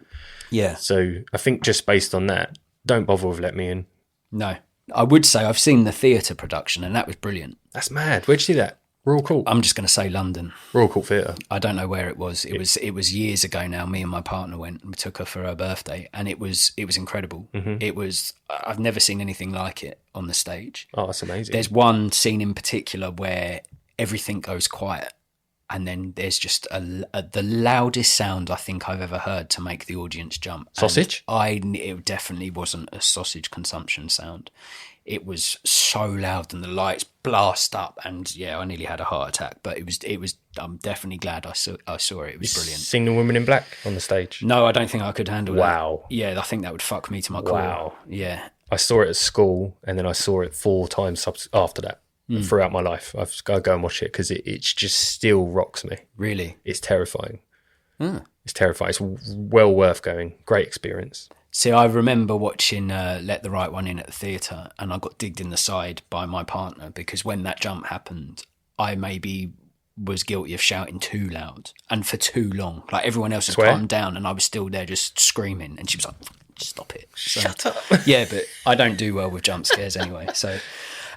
Yeah. So I think just based on that, don't bother with Let Me In. No. I would say I've seen the theatre production and that was brilliant. That's mad. Where'd you see that? Royal Court? I'm just going to say London. Royal Court Theatre. I don't know where it was. It was years ago now. Me and my partner went and we took her for her birthday and it was incredible. It was, I've never seen anything like it on the stage. Oh, that's amazing. There's one scene in particular where everything goes quiet and then there's just the loudest sound I think I've ever heard to make the audience jump. Sausage? It definitely wasn't a sausage consumption sound. It was so loud and the lights blast up and I nearly had a heart attack. But it was. I'm definitely glad I saw it. It was brilliant. Sing the Woman in Black on the stage? No, I don't think I could handle that. Wow. Yeah, I think that would fuck me to my core. Wow. Yeah. I saw it at school and then I saw it 4 times after that. Throughout my life. I've got to go and watch it because it just still rocks me. Really? It's terrifying. It's terrifying. It's well worth going. Great experience. See, I remember watching Let the Right One In at the theatre and I got digged in the side by my partner because when that jump happened, I maybe was guilty of shouting too loud and for too long. Like everyone else had calmed down and I was still there just screaming and she was like, stop it. So, shut up. Yeah, but I don't do well with jump scares anyway. So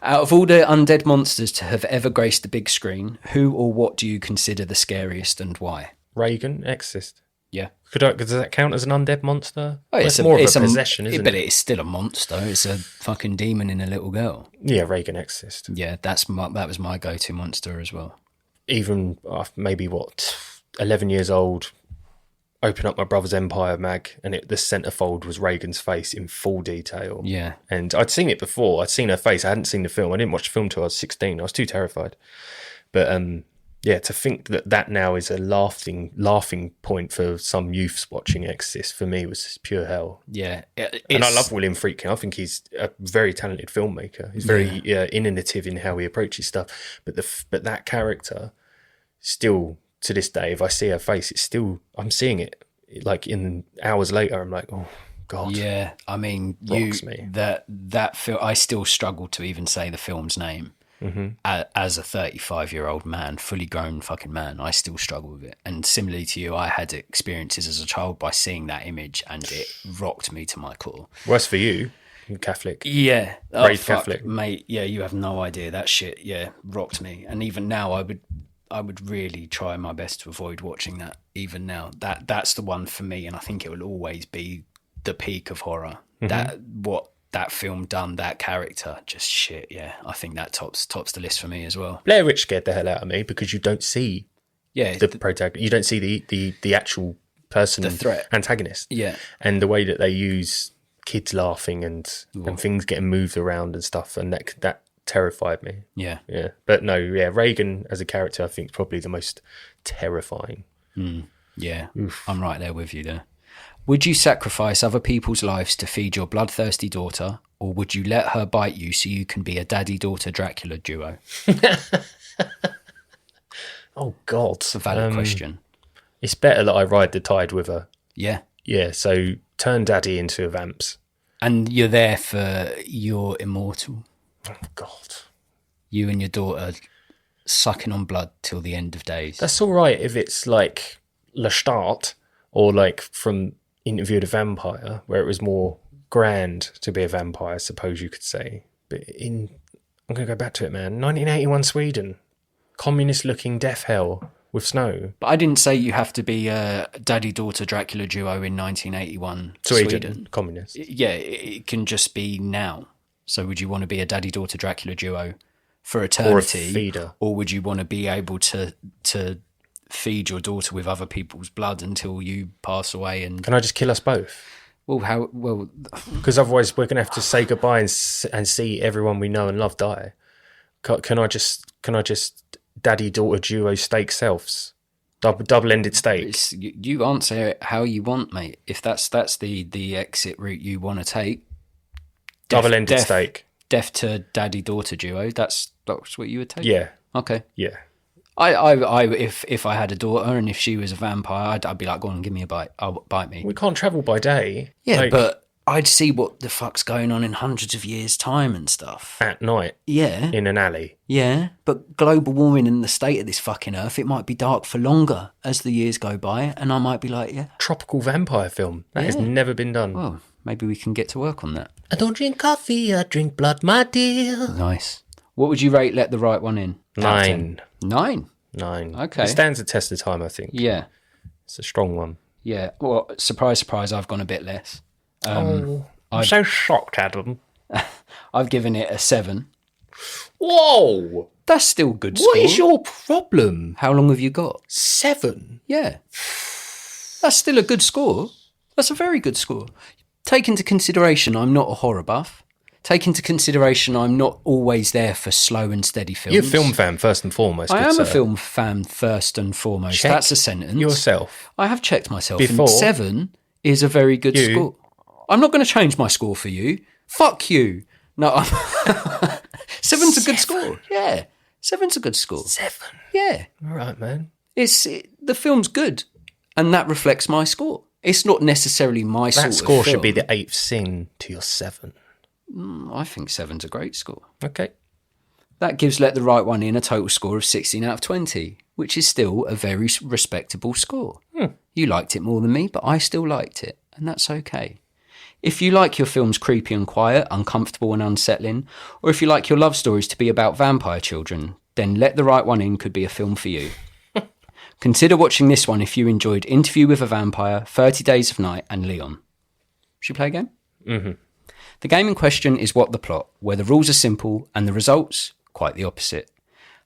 out of all the undead monsters to have ever graced the big screen, who or what do you consider the scariest and why? Reagan, Exorcist. Yeah. Does that count as an undead monster? Oh, it's more of a possession, isn't it? But it's still a monster. It's a fucking demon in a little girl. Yeah, Reagan Exorcist. Yeah, that was my go-to monster as well. Even maybe 11 years old, open up my brother's Empire mag, and the centerfold was Reagan's face in full detail. Yeah. And I'd seen it before. I'd seen her face. I hadn't seen the film. I didn't watch the film till I was 16. I was too terrified. But to think that now is a laughing point for some youths watching Exorcist, for me, was pure hell. Yeah. And I love William Friedkin. I think he's a very talented filmmaker. He's very innovative in how he approaches stuff. But that character, still to this day, if I see her face, I'm seeing it. Like in hours later, I'm like, oh God. Yeah, I mean, that film. I still struggle to even say the film's name. As a 35-year-old man, fully grown fucking man, I still struggle with it. And similarly to you, I had experiences as a child by seeing that image, and it rocked me to my core. Worse for you, you're Catholic. Yeah, Brave Catholic, mate. Yeah, you have no idea. That shit, rocked me. And even now, I would really try my best to avoid watching that. Even now, that's the one for me, and I think it will always be the peak of horror. That film done, that character, just shit. Yeah, I think that tops the list for me as well. Blair Witch scared the hell out of me because you don't see the protagonist. You don't see the actual person, the threat, antagonist. Yeah, and the way that they use kids laughing and things getting moved around and stuff, and that terrified me. Yeah. But no, Reagan as a character, I think, is probably the most terrifying. Yeah, oof. I'm right there with you there. Would you sacrifice other people's lives to feed your bloodthirsty daughter, or would you let her bite you so you can be a daddy-daughter Dracula duo? Oh, God. It's a valid question. It's better that I ride the tide with her. Yeah. Yeah, so turn daddy into a vamps. And you're there for your immortal. Oh, God. You and your daughter sucking on blood till the end of days. That's all right if it's like Lestat or like from Interview with a Vampire, where it was more grand to be a vampire, I suppose you could say. But I'm going to go back to it, man. 1981 Sweden. Communist-looking death hell with snow. But I didn't say you have to be a daddy-daughter Dracula duo in 1981 Sweden. Communist. Yeah, it can just be now. So would you want to be a daddy-daughter Dracula duo for eternity? Or a feeder. Or would you want to be able to feed your daughter with other people's blood until you pass away? And can I just kill us both? Well, because otherwise we're going to have to say goodbye and see everyone we know and love die. Can I just daddy-daughter duo steak selves? Double-ended steak. You answer it how you want, mate. If that's the exit route you want to take. Double-ended steak. Death to daddy-daughter duo. That's what you would take? Yeah. Okay. Yeah. If I had a daughter and if she was a vampire, I'd be like, go on, give me a bite. Bite me. We can't travel by day. Yeah, but I'd see what the fuck's going on in hundreds of years' time and stuff. At night. Yeah. In an alley. Yeah, but global warming and the state of this fucking earth, it might be dark for longer as the years go by, and I might be like, yeah. Tropical vampire film. That has never been done. Well, maybe we can get to work on that. I don't drink coffee, I drink blood, my dear. Nice. What would you rate Let the Right One In? 9. 9? 9. Okay. It stands the test of time, I think. Yeah. It's a strong one. Yeah. Well, surprise, I've gone a bit less. I'm so shocked, Adam. I've given it a 7. Whoa! That's still good score. What is your problem? How long have you got? 7? Yeah. That's still a good score. That's a very good score. Take into consideration I'm not a horror buff. Take into consideration I'm not always there for slow and steady films. You're a film fan first and foremost. I am a film fan first and foremost. Check That's a sentence. yourself. I have checked myself. Before. And 7 is a very good score. I'm not going to change my score for you. Fuck you. No, 7's a good score. Yeah. 7's a good score. 7. Yeah. All right, man. The film's good, and that reflects my score. It's not necessarily my sort of That score film. should be the 8th sin to your 7. I think 7's a great score. Okay. That gives Let the Right One In a total score of 16 out of 20, which is still a very respectable score. You liked it more than me, but I still liked it, and that's okay. If you like your films creepy and quiet, uncomfortable and unsettling, or if you like your love stories to be about vampire children, then Let the Right One In could be a film for you. Consider watching this one if you enjoyed Interview with a Vampire, 30 Days of Night, and Leon. Should we play a game? Mm-hmm. The game in question is What the Plot, where the rules are simple and the results quite the opposite.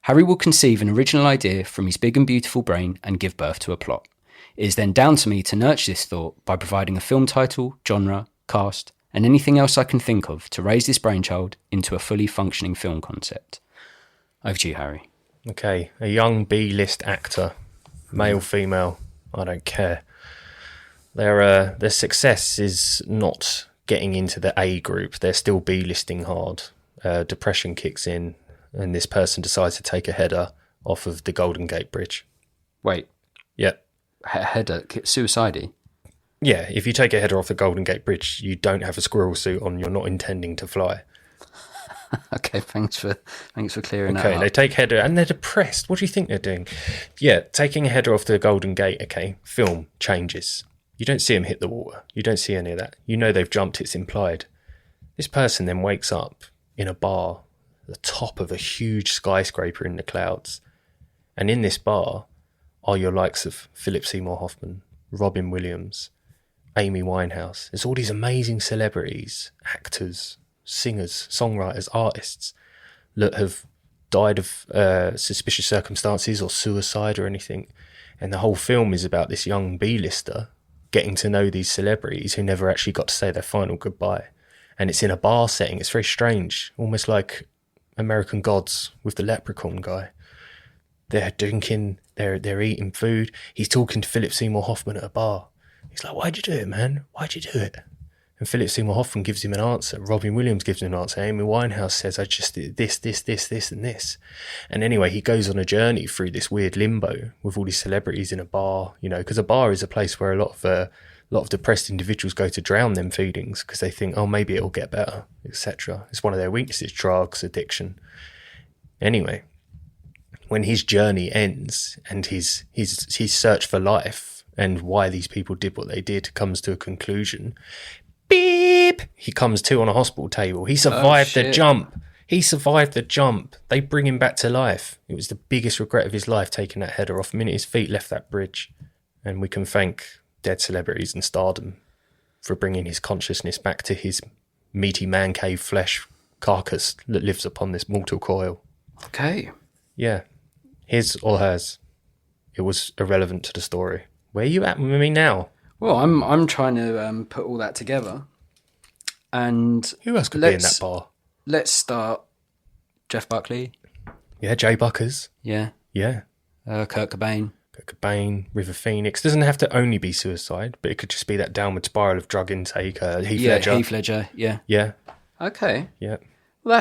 Harry will conceive an original idea from his big and beautiful brain and give birth to a plot. It is then down to me to nurture this thought by providing a film title, genre, cast, and anything else I can think of to raise this brainchild into a fully functioning film concept. Over to you, Harry. Okay. A young B-list actor, male, female, I don't care. Their success is not getting into the A group. They're still B-listing hard. Depression kicks in, and this person decides to take a header off of the Golden Gate Bridge. Wait. Yep. Header, suicide? Yeah, if you take a header off the Golden Gate Bridge, you don't have a squirrel suit on, you're not intending to fly. Okay, thanks for clearing that Okay, up. they take header, and they're depressed. What do you think they're doing? Yeah, taking a header off the Golden Gate, okay, film changes. You don't see them hit the water. You don't see any of that. You know they've jumped, it's implied. This person then wakes up in a bar, the top of a huge skyscraper in the clouds. And in this bar are your likes of Philip Seymour Hoffman, Robin Williams, Amy Winehouse. There's all these amazing celebrities, actors, singers, songwriters, artists that have died of suspicious circumstances or suicide or anything. And the whole film is about this young B-lister getting to know these celebrities who never actually got to say their final goodbye. And it's in a bar setting. It's very strange, almost like American Gods with the leprechaun guy. They're drinking, they're eating food. He's talking to Philip Seymour Hoffman at a bar. He's like, why'd you do it, man? Why'd you do it? And Philip Seymour Hoffman gives him an answer. Robin Williams gives him an answer. Amy Winehouse says, I just did this, and this. And anyway, he goes on a journey through this weird limbo with all these celebrities in a bar, you know, because a bar is a place where a lot of depressed individuals go to drown them feelings because they think, oh, maybe it'll get better, etc. It's one of their weaknesses, drugs, addiction. Anyway, when his journey ends and his search for life and why these people did what they did comes to a conclusion, beep, he comes to on a hospital table. He survived the jump. He survived the jump. They bring him back to life. It was the biggest regret of his life, taking that header off the minute his feet left that bridge. And we can thank dead celebrities and stardom for bringing his consciousness back to his meaty man cave flesh carcass that lives upon this mortal coil. Okay. Yeah. His or hers. It was irrelevant to the story. Where are you at with me now? Well, I'm trying to put all that together. And who else could be in that bar? Let's start Jeff Buckley. Yeah, Jay Buckers. Yeah. Yeah. Kurt Cobain. River Phoenix. Doesn't have to only be suicide, but it could just be that downward spiral of drug intake. Heath Ledger. Yeah. Yeah. Okay. Yeah. Well,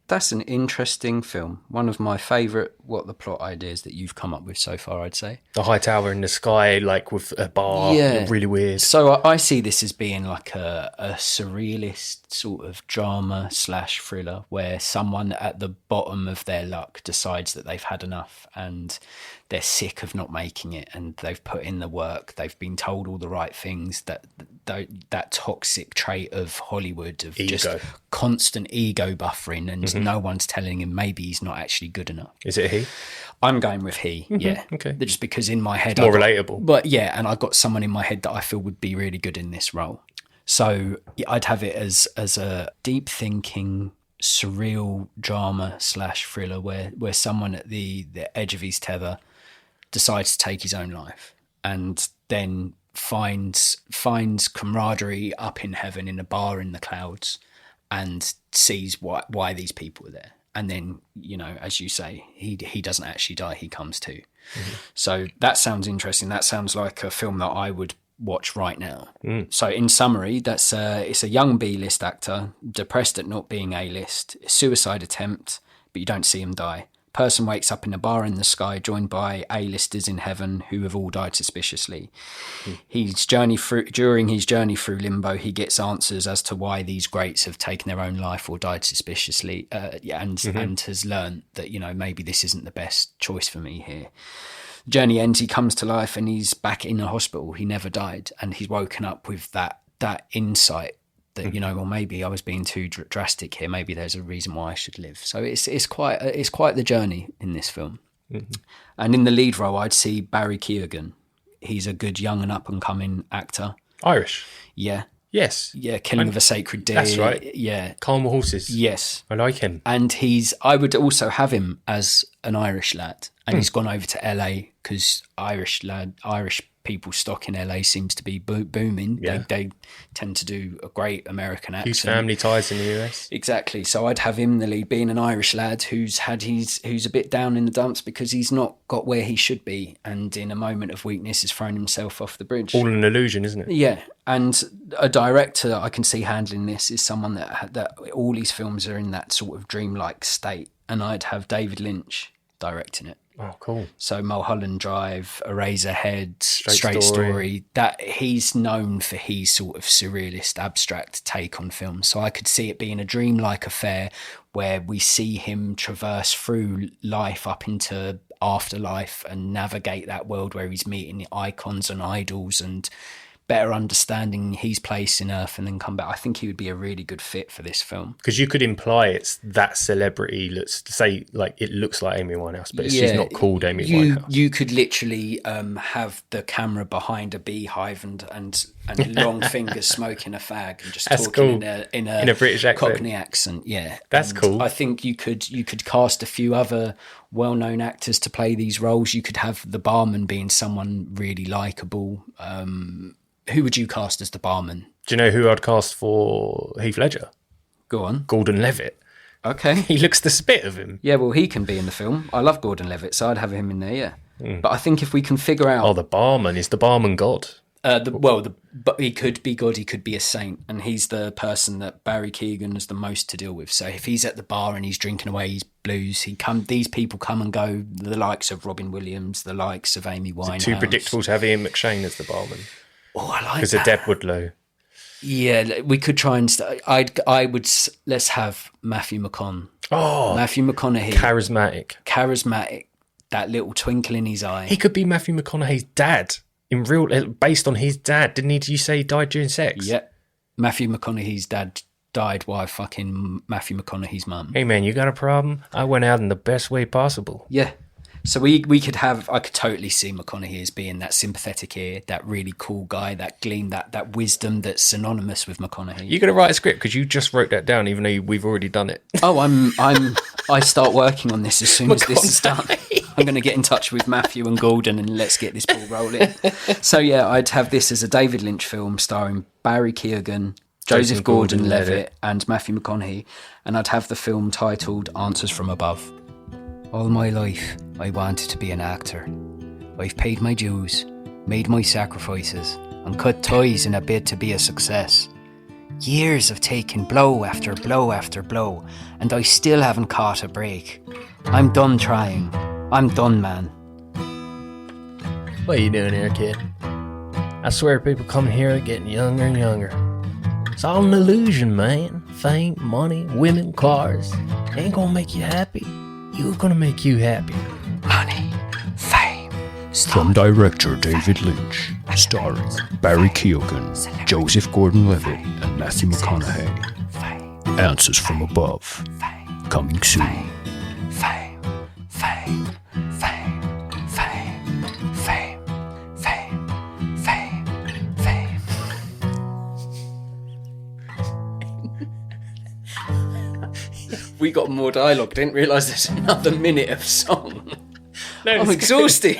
that's an interesting film. One of my favourite the plot ideas that you've come up with so far, I'd say. The high tower in the sky, like with a bar. Yeah. Really weird. So I see this as being like a surrealist sort of drama / thriller where someone at the bottom of their luck decides that they've had enough and they're sick of not making it, and they've put in the work, they've been told all the right things, that toxic trait of Hollywood of ego. Just constant ego buffering, and no one's telling him maybe he's not actually good enough. Is it he? I'm going with he, yeah. Okay. Just because in my head... More relatable. But yeah, and I've got someone in my head that I feel would be really good in this role. So I'd have it as a deep thinking, surreal drama / thriller where someone at the edge of his tether decides to take his own life and then finds camaraderie up in heaven in a bar in the clouds and sees why these people are there. And then, you know, as you say, he doesn't actually die, he comes to. So that sounds interesting. That sounds like a film that I would watch right now. So in summary, it's a young B-list actor, depressed at not being A-list, suicide attempt, but you don't see him die. Person wakes up in a bar in the sky, joined by A-listers in heaven who have all died suspiciously. During his journey through limbo, he gets answers as to why these greats have taken their own life or died suspiciously, and has learned that, you know, maybe this isn't the best choice for me here. The journey ends, he comes to life, and he's back in a hospital. He never died, and he's woken up with that insight that, you know, well, maybe I was being too drastic here. Maybe there's a reason why I should live. So it's quite the journey in this film. And in the lead role, I'd see Barry Keoghan. He's a good young and up and coming actor. Irish. Yeah. Yes. Yeah. Killing of a Sacred Deer. That's right. Yeah. Calm Horses. Yes. I like him. And I would also have him as an Irish lad. And he's gone over to LA because Irish people stock in LA seems to be booming. Yeah. They tend to do a great American accent. Huge family ties in the US. Exactly. So I'd have him in the lead, being an Irish lad who's a bit down in the dumps because he's not got where he should be, and in a moment of weakness has thrown himself off the bridge. All an illusion, isn't it? Yeah. And a director I can see handling this is someone that all his films are in that sort of dreamlike state, and I'd have David Lynch directing it. Oh, cool. So Mulholland Drive, Eraserhead, Straight Story, that he's known for his sort of surrealist, abstract take on film. So I could see it being a dreamlike affair where we see him traverse through life up into afterlife and navigate that world where he's meeting icons and idols and better understanding his place in Earth, and then come back. I think he would be a really good fit for this film. Because you could imply it's that celebrity, let's say, like, it looks like Amy Winehouse, but she's not called Amy Winehouse. You could literally have the camera behind a beehive and long fingers smoking a fag and just talking in a British accent. Cockney accent. Yeah, that's cool. I think you could cast a few other well-known actors to play these roles. You could have the barman being someone really likeable. Who would you cast as the barman? Do you know who I'd cast for Heath Ledger? Go on. Gordon Levitt. Okay. He looks the spit of him. Yeah, well, he can be in the film. I love Gordon Levitt, so I'd have him in there, yeah. But I think if we can figure out... Oh, the barman. Is the barman God? But he could be God, he could be a saint, and he's the person that Barry Keoghan has the most to deal with. So if he's at the bar and he's drinking away his blues, these people come and go, the likes of Robin Williams, the likes of Amy Winehouse. Too predictable to have Ian McShane as the barman. Oh, I like that. Because of Deb Woodlow. Yeah, we could try and... let's have Matthew McConaughey. Oh, Matthew McConaughey. Charismatic. That little twinkle in his eye. He could be Matthew McConaughey's dad. Based on his dad. Didn't he? You say he died during sex? Yeah. Matthew McConaughey's dad died while fucking Matthew McConaughey's mum. Hey man, you got a problem? I went out in the best way possible. Yeah. So we could have... I could totally see McConaughey as being that sympathetic ear, that really cool guy, that gleam, that wisdom that's synonymous with McConaughey. You're going to write a script because you just wrote that down, even though we've already done it. Oh, I start working on this as soon as this is done. I'm going to get in touch with Matthew and Gordon and let's get this ball rolling. So yeah, I'd have this as a David Lynch film starring Barry Keoghan, Joseph Gordon-Levitt and Matthew McConaughey, and I'd have the film titled Answers from Above. All my life, I wanted to be an actor. I've paid my dues, made my sacrifices, and cut ties in a bid to be a success. Years of taking blow after blow after blow, and I still haven't caught a break. I'm done trying. I'm done, man. What are you doing here, kid? I swear people coming here are getting younger and younger. It's all an illusion, man. Fame, money, women, cars. Ain't gonna make you happy. You're gonna make you happy. Money, fame, From director David Lynch, starring Barry Keoghan, Joseph Gordon-Levitt, and Matthew McConaughey. Answers from Above, coming soon. Fame, fame, fame, fame, fame, fame, fame, fame. We got more dialogue. Didn't realise there's another minute of song. No, I'm exhausted.